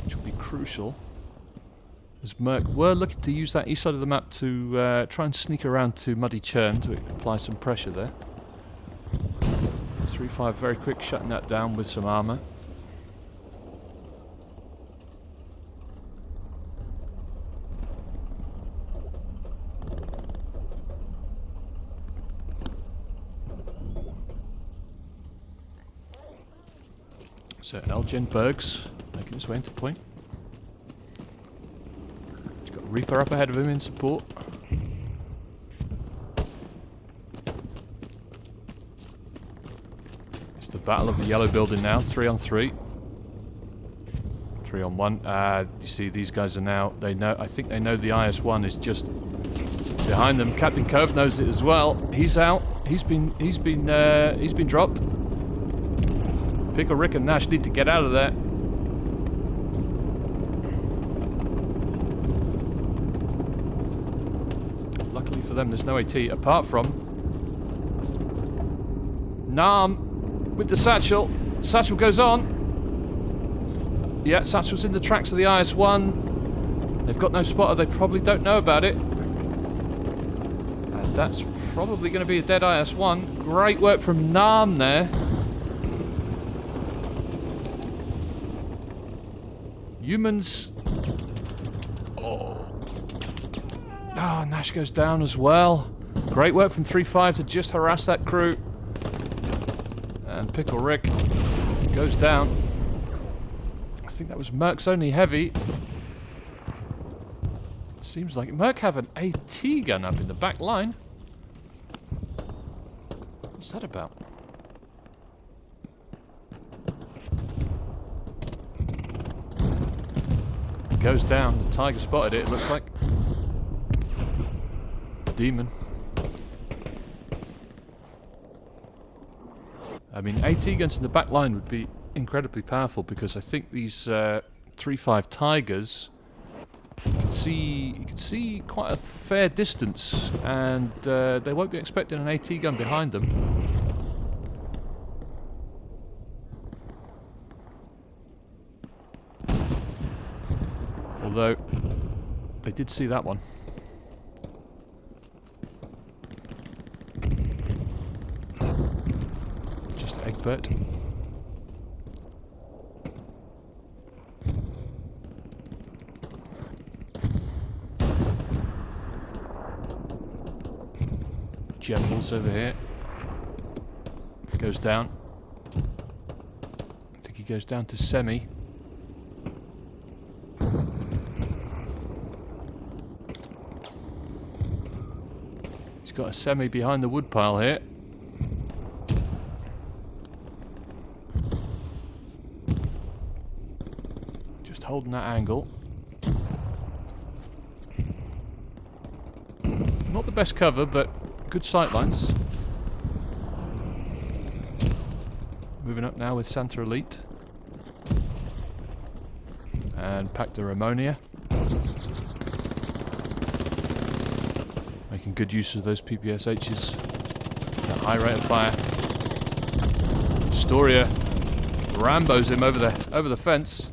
which will be crucial, as Merc were looking to use that east side of the map to try and sneak around to Muddy Churn to apply some pressure there. 3-5 very quick, shutting that down with some armour. So Elgin Bergs making his way into point. He's got Reaper up ahead of him in support. It's the battle of the yellow building now, 3 on 3. 3 on 1. You see these guys are now, they know, I think they know the IS-1 is just behind them. Captain Cove knows it as well. He's out. He's been dropped. Pickle Rick and Nash need to get out of there. Luckily for them, there's no AT apart from Nam with the satchel. Satchel goes on. Yeah, satchel's in the tracks of the IS-1. They've got no spotter. They probably don't know about it. And that's probably going to be a dead IS-1. Great work from Nam there. Humans. Oh, Nash goes down as well. Great work from 3-5 to just harass that crew. And Pickle Rick goes down. I think that was Merc's only heavy. Seems like Merc have an AT gun up in the back line. What's that about? Goes down. The Tiger spotted it, it looks like. Demon. I mean, AT guns in the back line would be incredibly powerful, because I think these 3-5 Tigers, you can see quite a fair distance, and they won't be expecting an AT gun behind them. Although, they did see that one. Just Egbert. Generals over here. Goes down. I think he goes down to semi. Got a semi behind the woodpile here. Just holding that angle. Not the best cover, but good sight lines. Moving up now with Santa Elite. And Pacta Ammonia. Making good use of those PPSHs. That high rate of fire. Astoria Rambo's him over the fence.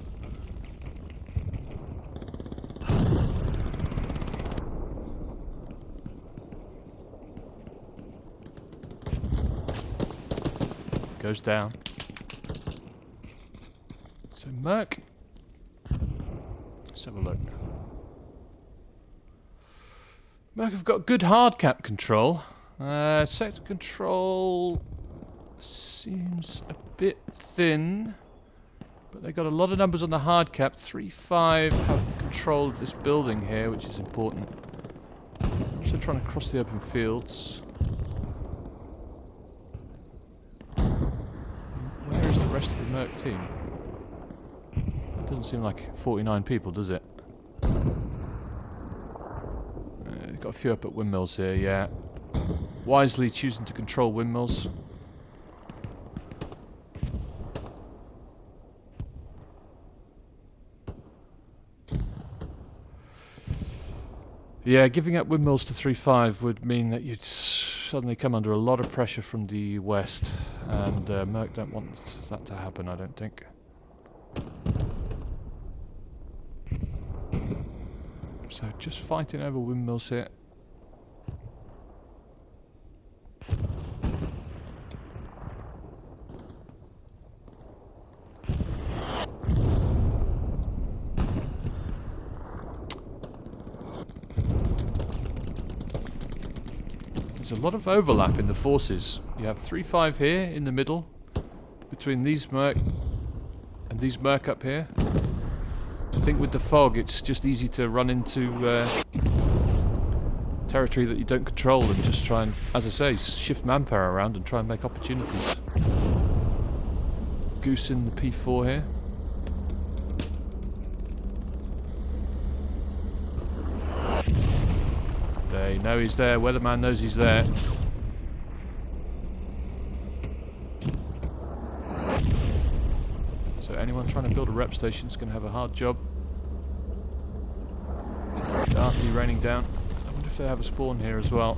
Goes down. So Merc. Let's have a look. Merc have got good hard cap control. Sector control seems a bit thin, but they got a lot of numbers on the hard cap. 3-5 have control of this building here, which is important. Also trying to cross the open fields. Where is the rest of the Merc team? It doesn't seem like 49 people, does it? Got a few up at windmills here, yeah. wisely choosing to control windmills. Yeah, giving up windmills to 3-5 would mean that you'd suddenly come under a lot of pressure from the west, and Merc don't want that to happen, I don't think. So just fighting over windmills here. There's a lot of overlap in the forces. You have 3-5 here in the middle, between these Merc and these Merc up here. I think with the fog it's just easy to run into territory that you don't control and just try and, as I say, shift manpower around and try and make opportunities. Goose in the P4 here. They know he's there, weatherman knows he's there. So anyone trying to build a rep station is going to have a hard job. Darty raining down. I wonder if they have a spawn here as well.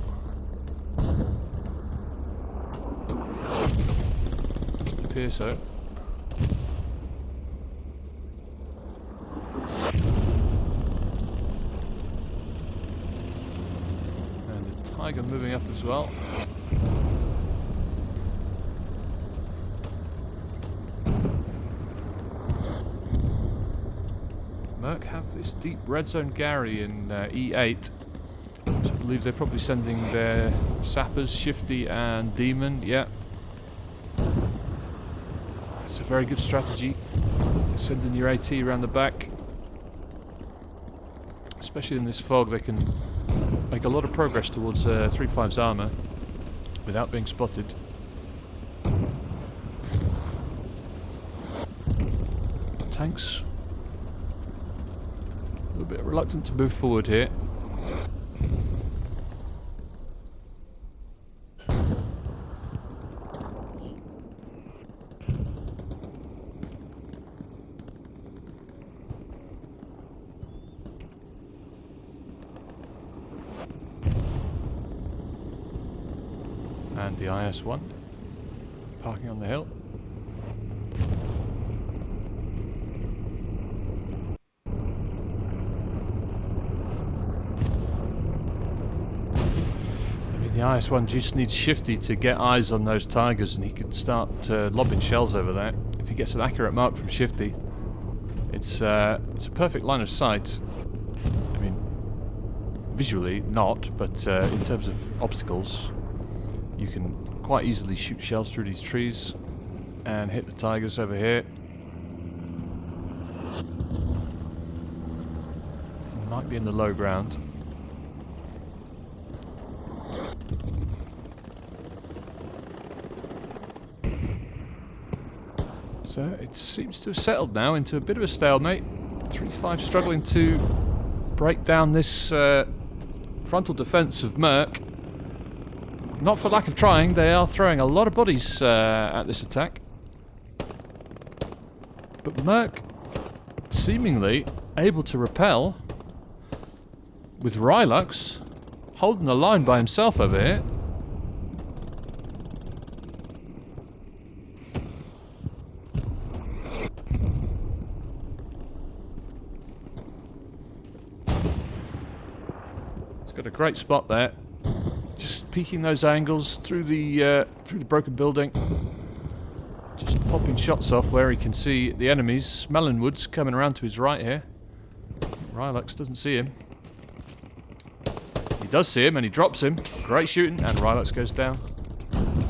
Doesn't appear so. Tiger moving up as well. Merc have this deep red zone Gary in E8. So I believe they're probably sending their sappers, Shifty and Demon. Yeah. It's a very good strategy. Sending your AT around the back. Especially in this fog, they can make a lot of progress towards 3-5's armour without being spotted. Tanks a little bit reluctant to move forward here. And the IS-1 parking on the hill. I mean, the IS-1 just needs Shifty to get eyes on those Tigers and he could start lobbing shells over there. If he gets an accurate mark from Shifty, it's a perfect line of sight. I mean, visually not, but in terms of obstacles, you can quite easily shoot shells through these trees and hit the Tigers over here. Might be in the low ground. So it seems to have settled now into a bit of a stalemate. 3-5 struggling to break down this frontal defence of Merc. Not for lack of trying, they are throwing a lot of bodies at this attack. But Merc seemingly able to repel with Rylux holding the line by himself over here. He's got a great spot there. Just peeking those angles through the broken building. Just popping shots off where he can see the enemies. Melonwood's coming around to his right here. Rylux doesn't see him. He does see him and he drops him. Great shooting, and Rylux goes down.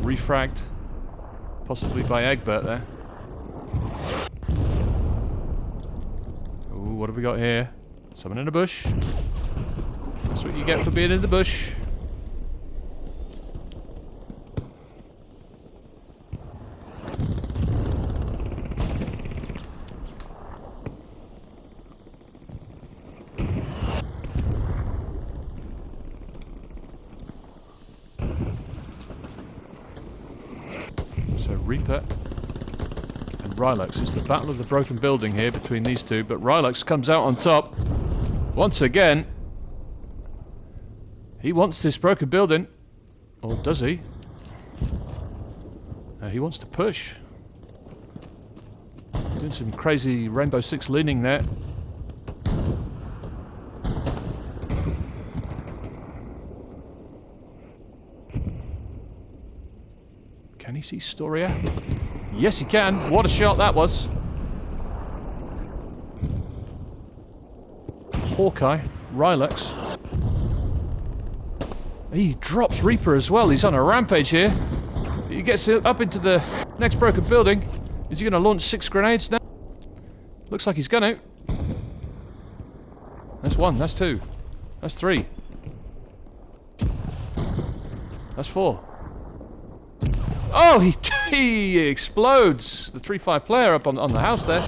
Refragged. Possibly by Egbert there. Ooh, what have we got here? Someone in a bush. That's what you get for being in the bush. Reaper and Rylux. It's the battle of the broken building here between these two, but Rylux comes out on top once again. He wants this broken building, or does he? He wants to push. Doing some crazy Rainbow Six leaning there. Can he see Storia? Yes, he can. What a shot that was. Hawkeye, Rylux. He drops Reaper as well. He's on a rampage here. He gets up into the next broken building. Is he going to launch 6 grenades now? Looks like he's going to. That's 1, that's 2, that's 3. That's 4. Oh, he explodes the 3-5 player up on the house there.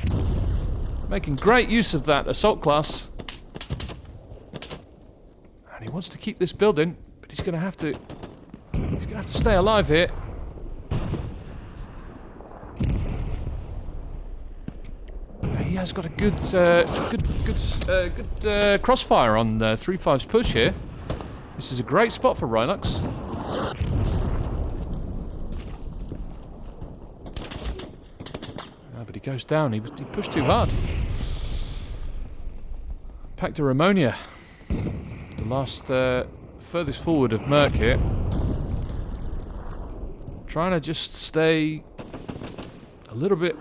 Making great use of that assault class. And he wants to keep this building, but he's going to have to stay alive here. He has got a good crossfire on 3-5's push here. This is a great spot for Rylux. But he goes down. He pushed too hard. Pack to Rammonia. The last furthest forward of Merc here. Trying to just stay a little bit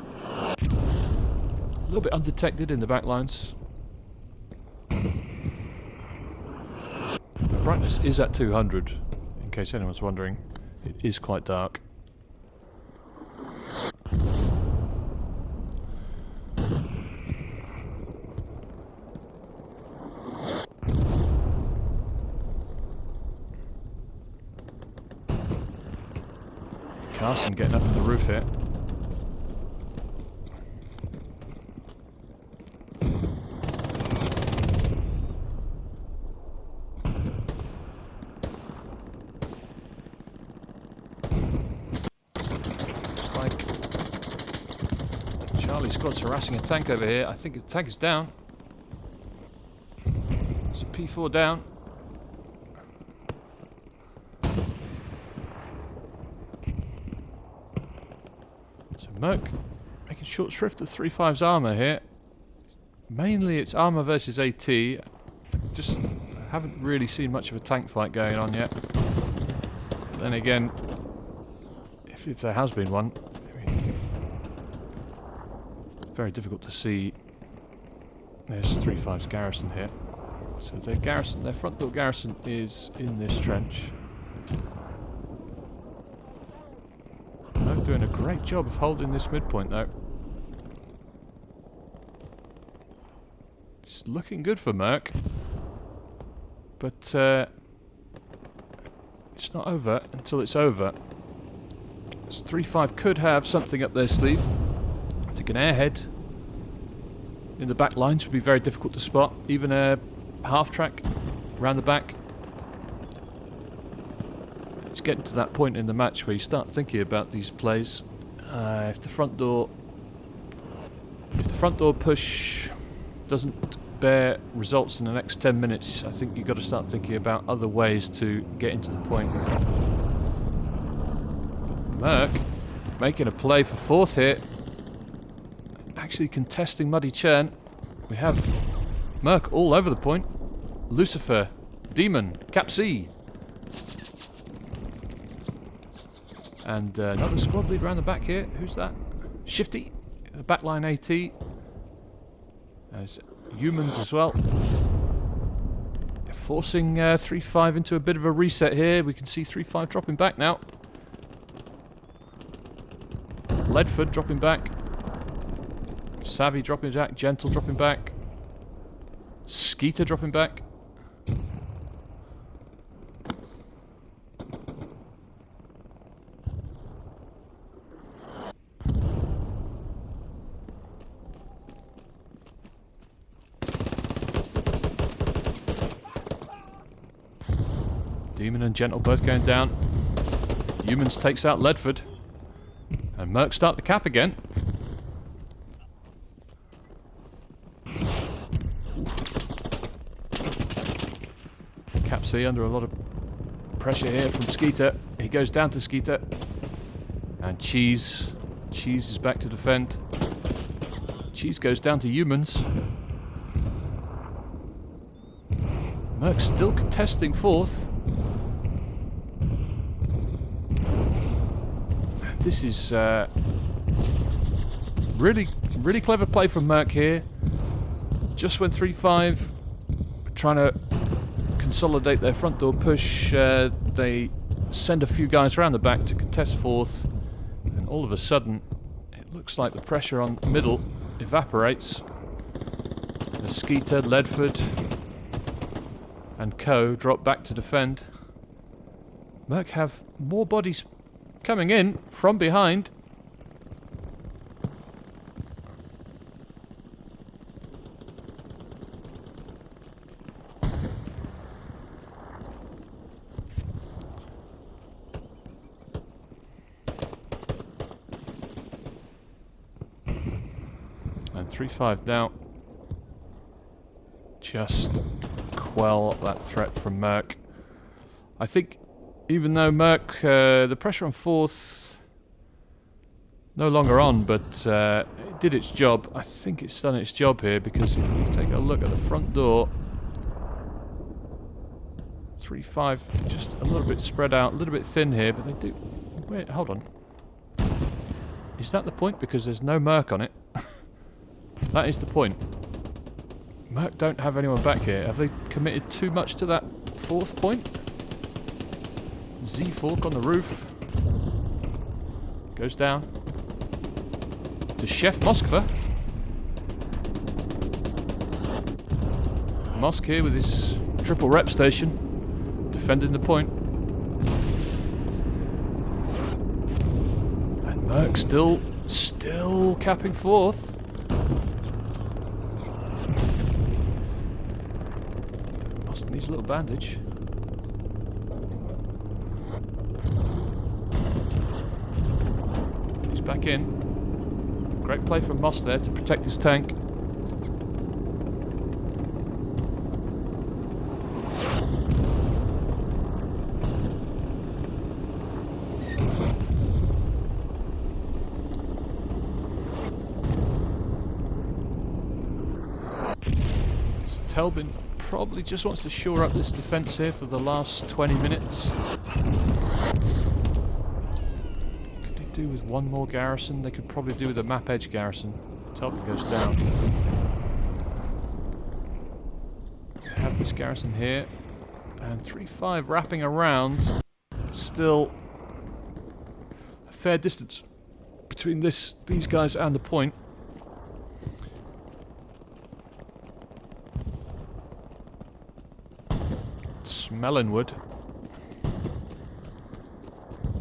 undetected in the back lines. The brightness is at 200, in case anyone's wondering. It is quite dark. Carson getting up on the roof here. Looks like Charlie squad's harassing a tank over here. I think the tank is down. It's a P4 down. Merc making short shrift of 3-5's armour here. Mainly it's armour versus AT. Just haven't really seen much of a tank fight going on yet. But then again, if there has been one, it's very difficult to see. There's 3-5's garrison here. So their front door garrison is in this trench. Doing a great job of holding this midpoint though. It's looking good for Merc. But it's not over until it's over. So 3-5 could have something up their sleeve. I think an airhead in the back lines would be very difficult to spot. Even a half track around the back. It's getting to that point in the match where you start thinking about these plays. If the front door push doesn't bear results in the next 10 minutes, I think you've got to start thinking about other ways to get into the point. But Merc making a play for 4th here, actually contesting Muddy Churn. We have Merc all over the point. Lucifer, Demon, Cap C. And another squad lead around the back here. Who's that? Shifty, the backline AT. There's humans as well. They're forcing 3-5 into a bit of a reset here. We can see 3-5 dropping back now. Ledford dropping back. Savvy dropping back. Gentle dropping back. Skeeter dropping back. Demon and Gentle both going down. Humans takes out Ledford. And Merc start the cap again. Cap C under a lot of pressure here from Skeeter. He goes down to Skeeter. And Cheese. Cheese is back to defend. Cheese goes down to Humans. Merc still contesting fourth. This is really clever play from Merc here. Just when 3-5 trying to consolidate their front door push, they send a few guys around the back to contest fourth, and all of a sudden it looks like the pressure on middle evaporates. The Skeeter, Ledford and Co drop back to defend. Merc have more bodies coming in from behind. And 3-5 now. Just quell that threat from Merc. I think even though Merc, the pressure on fourth no longer on, but it did its job. I think it's done its job here, because if you take a look at the front door, 3-5 just a little bit spread out, a little bit thin here, but they do... Wait, hold on. Is that the point? Because there's no Merc on it. That is the point. Merc don't have anyone back here. Have they committed too much to that fourth point? Z-Fork on the roof. Goes down to Chef Moskva. Mosk here with his triple rep station, defending the point. And Merc still capping fourth. Mosk needs a little bandage. He's back in. Great play from Moss there to protect his tank. Telbin probably just wants to shore up this defence here for the last 20 minutes. Could they do with one more garrison? They could probably do with a map edge garrison. Telbin goes down. They have this garrison here. And 3-5 wrapping around. Still a fair distance between these guys and the point. Smelling wood.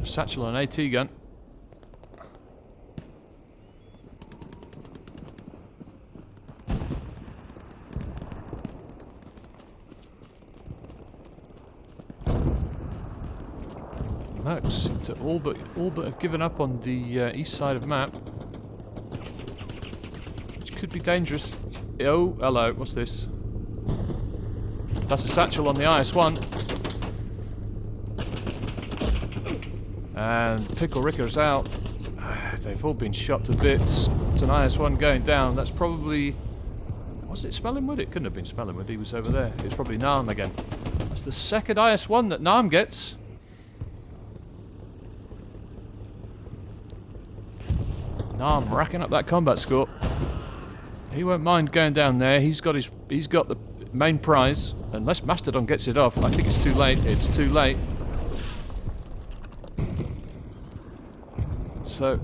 A satchel and AT gun. Mercs seem to all but have given up on the east side of map, which could be dangerous. Oh, hello. What's this? That's a satchel on the IS-1. And Pickle Ricker's out. They've all been shot to bits. It's an IS-1 going down. That's probably... Was it Smellingwood? It couldn't have been Smellingwood. He was over there. It was probably Narm again. That's the second IS-1 that Narm gets. Narm racking up that combat score. He won't mind going down there. He's got the main prize. Unless Mastodon gets it off, I think it's too late. It's too late. So,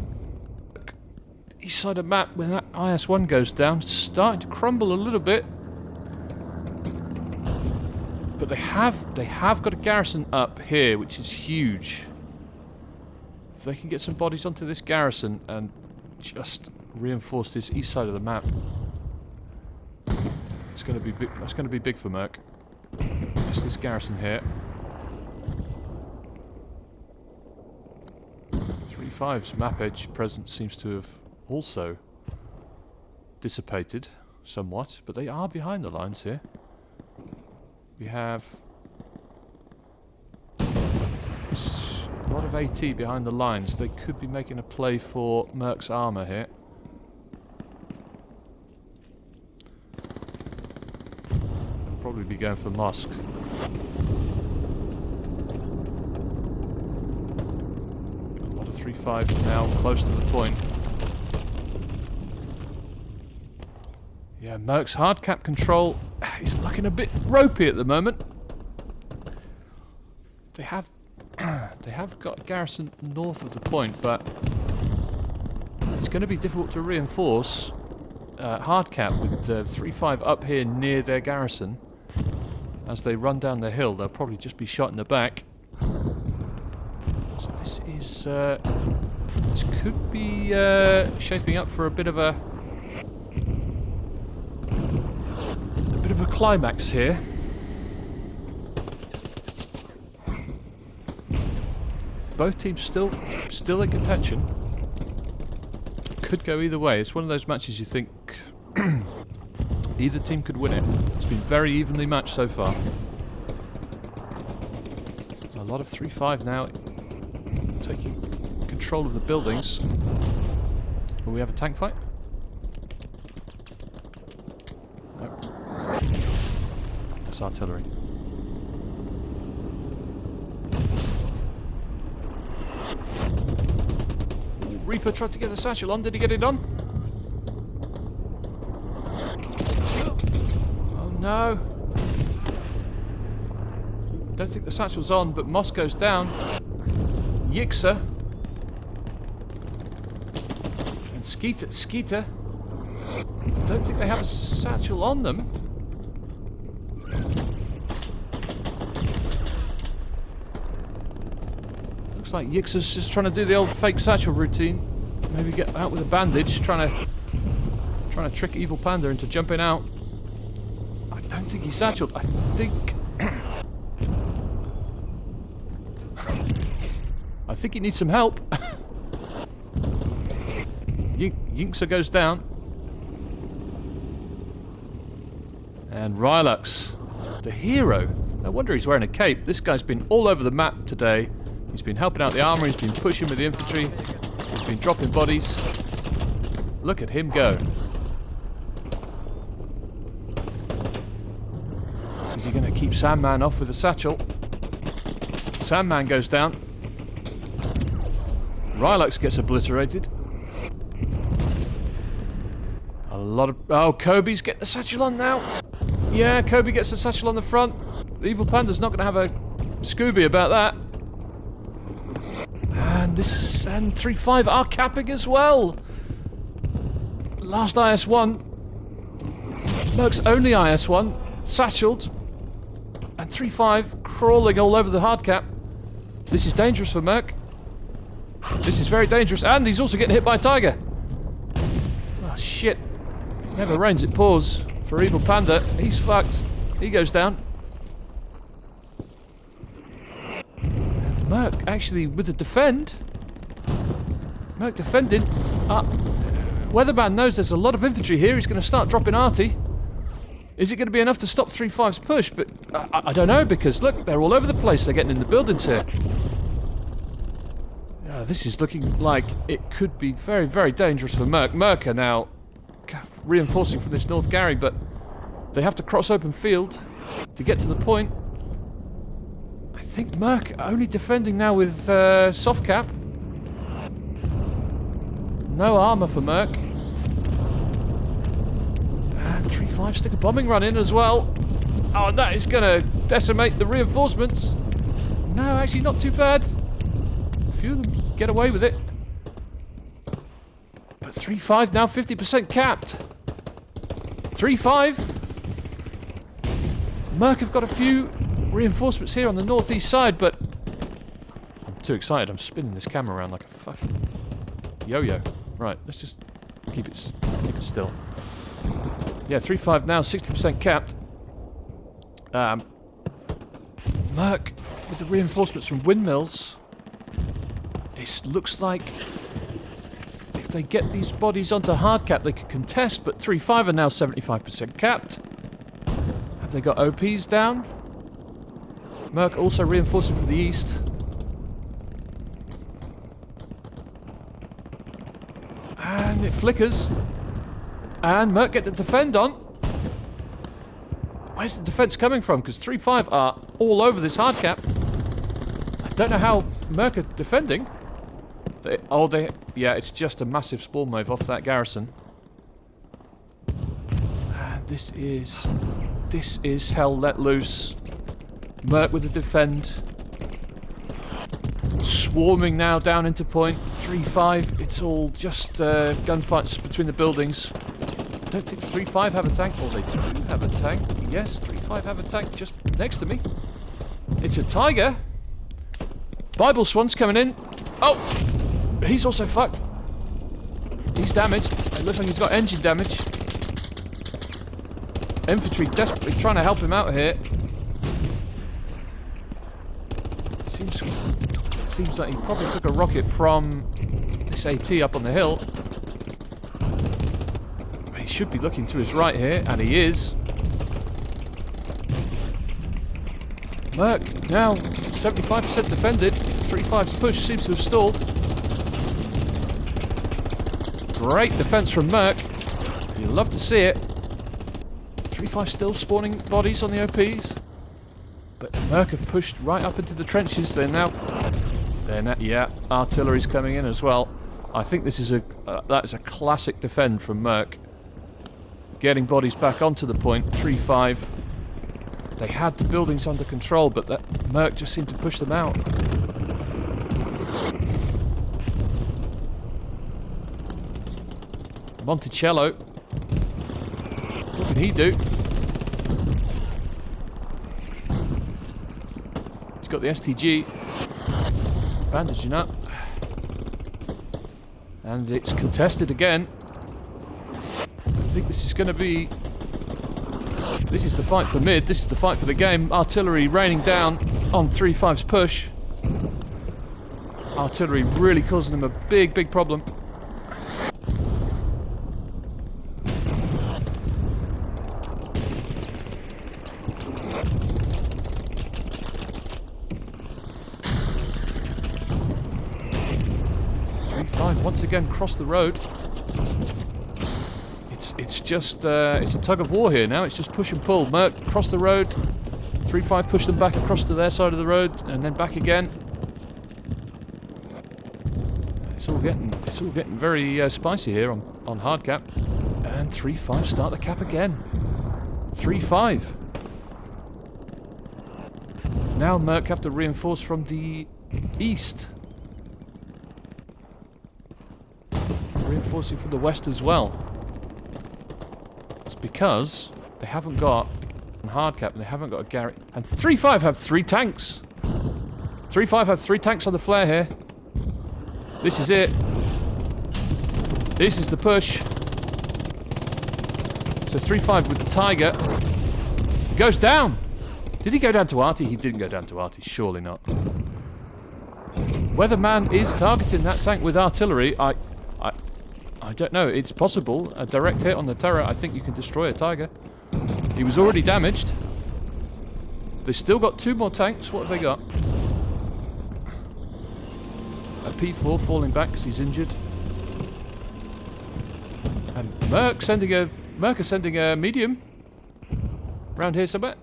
east side of map, when that IS-1 goes down, it's starting to crumble a little bit. But they have got a garrison up here, which is huge. If they can get some bodies onto this garrison and just reinforce this east side of the map, it's going to be big. That's going to be big for Merc. Just this garrison here. 3-5's map edge presence seems to have also dissipated somewhat, but they are behind the lines here. We have a lot of AT behind the lines. They could be making a play for Merc's armour here. They'll probably be going for Musk. A lot of 3-5 now, close to the point. Yeah, Merc's hard cap control is looking a bit ropey at the moment. They have got a garrison north of the point, but it's going to be difficult to reinforce hard cap with 3-5 up here near their garrison. As they run down the hill, they'll probably just be shot in the back. So this is this could be shaping up for a bit of a climax here. Both teams still in contention. Could go either way. It's one of those matches you think either team could win it. It's been very evenly matched so far. A lot of 3-5 now taking control of the buildings. Will we have a tank fight? No. It's artillery. Reaper tried to get the satchel on. Did he get it on? Oh no. Don't think the satchel's on, but Moscow's down. Yixer. And Skeeter. Don't think they have a satchel on them. Looks like Yixer's just trying to do the old fake satchel routine. Maybe get out with a bandage, trying to trick Evil Panda into jumping out. I don't think he's satcheled. I think he needs some help. Yixer goes down. And Rylux, the hero. No wonder he's wearing a cape. This guy's been all over the map today. He's been helping out the armour, he's been pushing with the infantry, he's been dropping bodies. Look at him go. Is he going to keep Sandman off with a satchel? Sandman goes down. Rylux gets obliterated. A lot of... Oh, Kobe's getting the satchel on now. Yeah, Kobe gets the satchel on the front. The Evil Panda's not going to have a Scooby about that. And this... And 3-5 are capping as well. Last IS-1. Merc's only IS-1. Satcheled. And 3-5 crawling all over the hard cap. This is dangerous for Merc. This is very dangerous. And he's also getting hit by a Tiger. Oh, shit. Never rains, it pours. For Evil Panda, he's fucked. He goes down. Merc actually with the defend. Merc defending. Weatherman knows there's a lot of infantry here. He's going to start dropping arty. Is it going to be enough to stop 3-5's push? But I don't know, because look, they're all over the place. They're getting in the buildings here. This is looking like it could be very, very dangerous for Merc. Merc are now reinforcing from this North Gary, but they have to cross open field to get to the point. I think Merc only defending now with soft cap. No armour for Merc. And 3-5 stick a bombing run in as well. Oh, and that is going to decimate the reinforcements. No, actually not too bad. A few of them get away with it. But 3-5 now 50% capped. 3-5. Merc have got a few reinforcements here on the northeast side, but I'm too excited. I'm spinning this camera around like a fucking yo-yo. Right, let's just keep it still. Yeah, 3-5 now, 60% capped. Merc with the reinforcements from windmills It looks like if they get these bodies onto hard cap, they could contest, but 3-5 are now 75% capped. Have they got OPs down? Merc also reinforcing from the east. And it flickers. And Merc get the defend on. Where's the defense coming from? Because 3-5 are all over this hard cap. I don't know how Merc are defending. Yeah, it's just a massive spawn wave off that garrison. And this is hell let loose. Merc with the defend. Swarming now down into point. 3-5. It's all just gunfights between the buildings. I don't think 3-5 have a tank. Or they do have a tank. Yes, 3-5 have a tank just next to me. It's a Tiger. Bible Swan's coming in. Oh! He's also fucked. He's damaged. It looks like he's got engine damage. Infantry desperately trying to help him out here. It seems like he probably took a rocket from this AT up on the hill. He should be looking to his right here, and he is. Merc now 75% defended. 3-5's push seems to have stalled. Great defense from Merc. You'd love to see it. 3-5 still spawning bodies on the OPs. But Merc have pushed right up into the trenches. Yeah, artillery's coming in as well. I think this is that is a classic defend from Merc. Getting bodies back onto the point. 3-5. They had the buildings under control, but that Merc just seemed to push them out. Monticello. What can he do? He's got the STG. Bandaging up. And it's contested again. I think this is going to be... This is the fight for mid. This is the fight for the game. Artillery raining down on 3-5's push. Artillery really causing them a big, big problem. Once again cross the road. It's just it's a tug of war here now. It's just push and pull. Merc cross the road. 3-5 push them back across to their side of the road and then back again. It's all getting very spicy here on hard cap. And 3-5 start the cap again. 3-5. Now Merc have to reinforce from the east. Reinforcing from the west as well. It's because they haven't got a hard cap and they haven't got a Garrett. And 3-5 have 3 tanks. 3-5 have 3 tanks on the flare here. This is it. This is the push. So 3-5 with the Tiger. He goes down. Did he go down to Arty? He didn't go down to Arty. Surely not. Weatherman is targeting that tank with artillery. I don't know. It's possible. A direct hit on the turret, I think you can destroy a Tiger. He was already damaged. They've still got 2 more tanks. What have they got? A P4 falling back because he's injured. And Merc are sending a medium round here somewhere.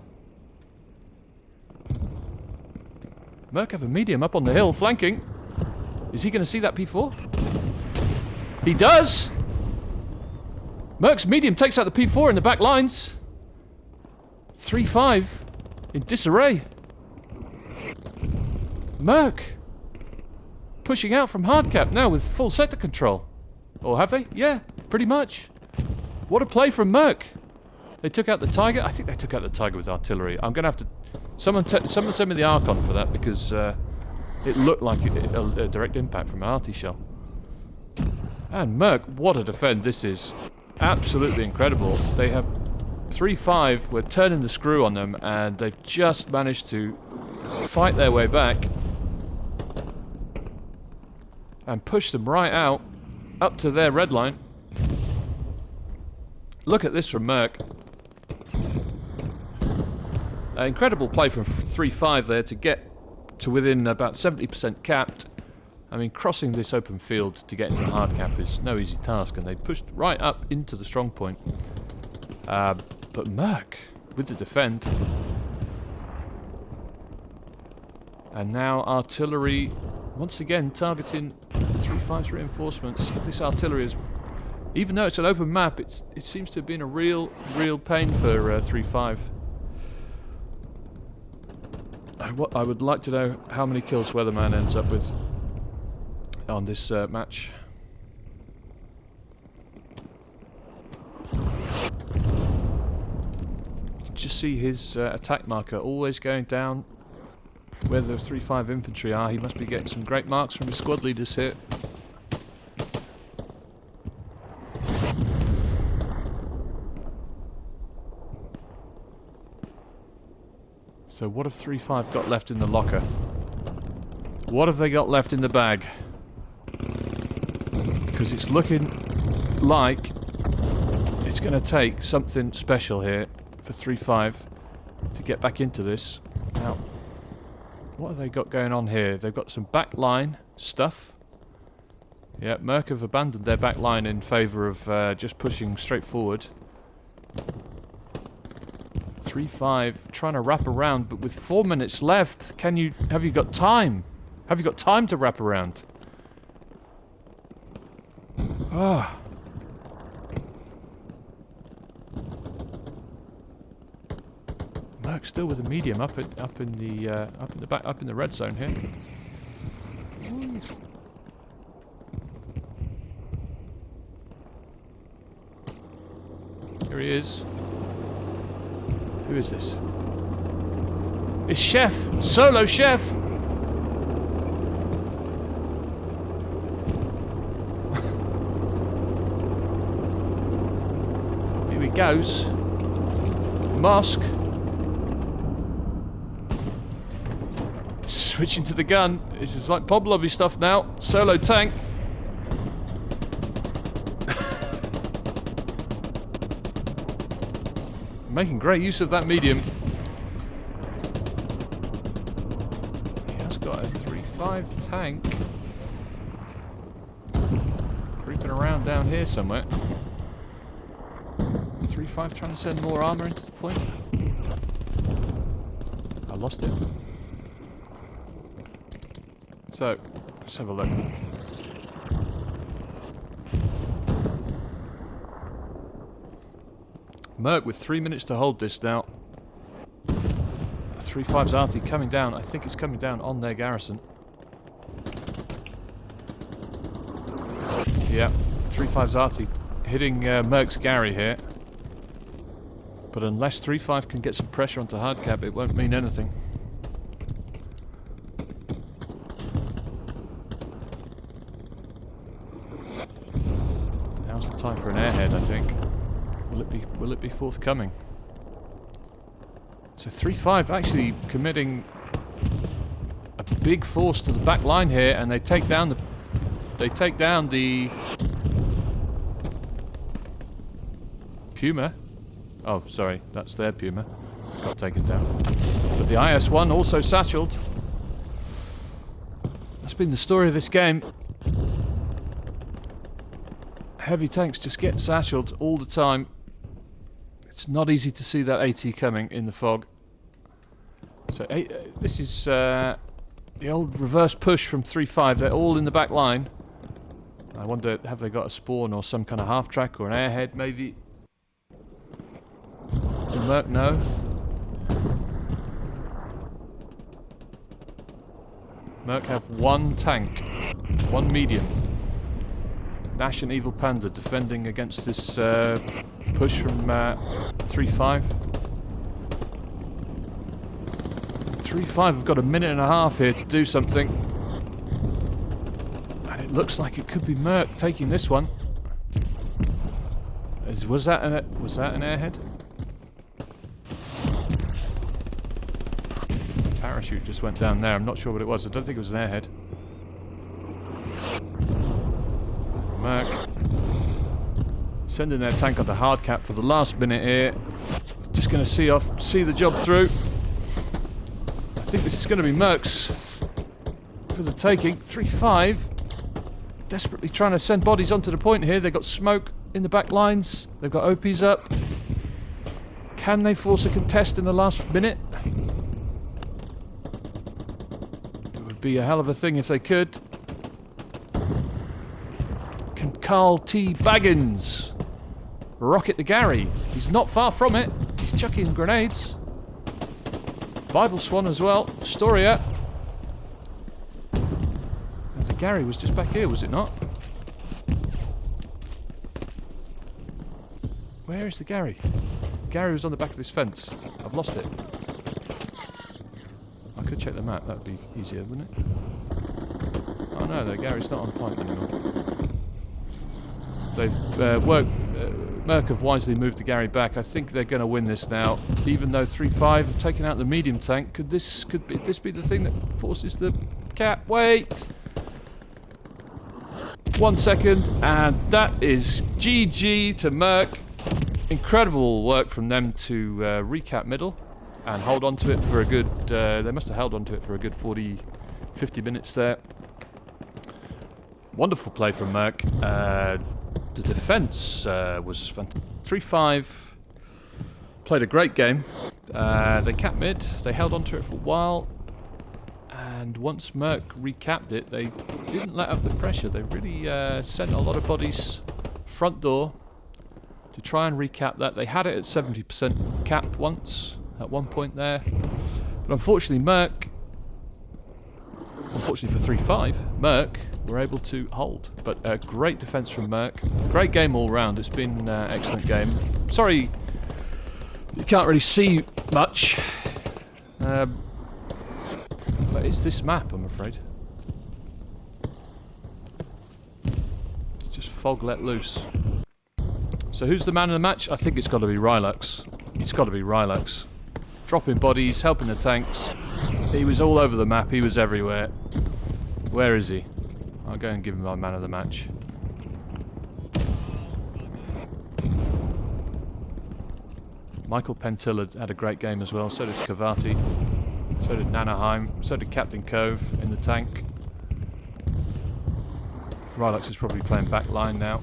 Merc have a medium up on the hill flanking. Is he going to see that P4? He does! Merc's medium takes out the P4 in the back lines. 3-5 in disarray. Merc pushing out from hard cap now with full sector control. Or have they? Yeah, pretty much. What a play from Merc. They took out the Tiger. I think they took out the Tiger with artillery. I'm going to have to... Someone send me the Archon for that because it looked like a direct impact from an arty shell. And Merc, what a defend this is. Absolutely incredible. They have 3-5, we're turning the screw on them, and they've just managed to fight their way back. and push them right out, up to their red line. Look at this from Merc. Incredible play from 3-5 there to get to within about 70% capped. I mean, crossing this open field to get into the hard cap is no easy task, and they pushed right up into the strong point. But Merc with the defend. And now artillery once again targeting 3-5's reinforcements. This artillery is, even though it's an open map, it seems to have been a real pain for 3-5. I would like to know how many kills Weatherman ends up with on this match. You can just see his attack marker always going down where the 3-5 infantry are. He must be getting some great marks from his squad leaders here. So what have 3-5 got left in the locker? What have they got left in the bag? Because it's looking like it's going to take something special here for 3-5 to get back into this. Now, what have they got going on here? They've got some backline stuff. Yeah, Merc have abandoned their backline in favour of just pushing straight forward. 3-5 trying to wrap around, but with 4 minutes left, have you got time? Have you got time to wrap around? Ah. Merc still with a medium up in the red zone here. Here he is. Who is this? It's Chef! Solo Chef! Here he goes. Mosque. Switching to the gun. This is like Pub Lobby stuff now. Solo tank. Making great use of that medium. He has got a 3-5 tank creeping around down here somewhere. 3-5 trying to send more armour into the point. I lost it. So, let's have a look. Merc with 3 minutes to hold this now. 3-5's arty coming down. I think it's coming down on their garrison. Yeah, 3-5's arty hitting Merc's Gary here. But unless 3-5 can get some pressure onto hardcap, it won't mean anything. Now's the time for an airhead, I think. Will it be forthcoming? So 3-5 actually committing a big force to the back line here, and they take down the Puma. Oh, sorry, that's their Puma. Got taken down. But the IS-1 also satcheled. That's been the story of this game. Heavy tanks just get satcheled all the time. It's not easy to see that AT coming in the fog. So this is the old reverse push from 3-5. They're all in the back line. I wonder, have they got a spawn or some kind of half track or an airhead maybe? The Merc, no. Merc have one tank, one medium. Nash and Evil Panda defending against this push from 3-5. 3-5 have got a minute and a half here to do something. And it looks like it could be Merc taking this one. Was that an airhead? Parachute just went down there. I'm not sure what it was. I don't think it was an airhead. Merc. Sending their tank onto hard cap for the last minute here. Just going to see the job through. I think this is going to be Merc's for the taking. 3-5. Desperately trying to send bodies onto the point here. They've got smoke in the back lines. They've got OPs up. Can they force a contest in the last minute? It would be a hell of a thing if they could. Can Carl T. Baggins rocket the Gary? He's not far from it. He's chucking grenades. Bible Swan as well. Storia. The Gary was just back here, was it not? Where is the Gary? Gary was on the back of this fence. I've lost it. I could check the map. That would be easier, wouldn't it? Oh no, the Gary's not on point anymore. They've Merc have wisely moved the Gary back. I think they're going to win this now. Even though 3-5 have taken out the medium tank, could this be the thing that forces the cap? Wait! 1 second, and that is GG to Merc. Incredible work from them to recap middle and hold on to it for a good... they must have held on to it for a good 40, 50 minutes there. Wonderful play from Merc. The defence was fantastic. 3-5. Played a great game. They capped mid. They held on to it for a while. And once Merc recapped it, they didn't let up the pressure. They really sent a lot of bodies front door to try and recap that. They had it at 70% capped once, at one point there. But unfortunately for 3-5, Merc were able to hold. But a great defence from Merc. Great game all round. It's been an excellent game. Sorry, you can't really see much. But it's this map, I'm afraid. It's just fog let loose. So who's the man of the match? I think it's got to be Rylux. It's got to be Rylux. Dropping bodies, helping the tanks. He was all over the map. He was everywhere. Where is he? I'll go and give him my man of the match. Michael Pentilla had a great game as well. So did Cavati. So did Nanaheim. So did Captain Cove in the tank. Rylux is probably playing back line now.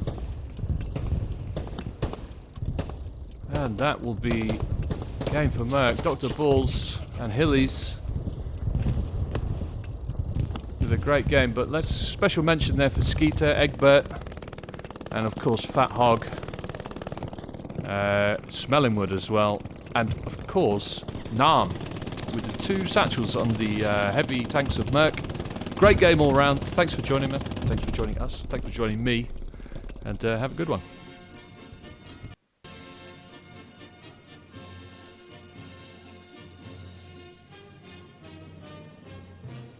And that will be game for Merc. Dr. Balls and Hillies with a great game. But let's special mention there for Skeeter, Egbert, and of course Fat Hog, Smellingwood as well, and of course Nam with the 2 satchels on the heavy tanks of Merc. Great game all round. Thanks for joining me. Thanks for joining us. Thanks for joining me. And have a good one.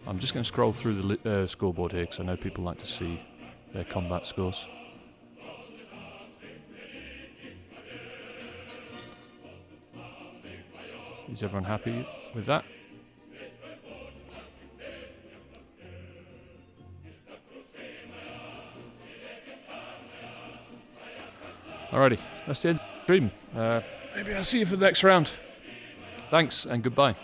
I'm just going to scroll through the scoreboard here because I know people like to see their combat scores. Is everyone happy with that? Alrighty, that's the end of the stream. Maybe I'll see you for the next round. Thanks and goodbye.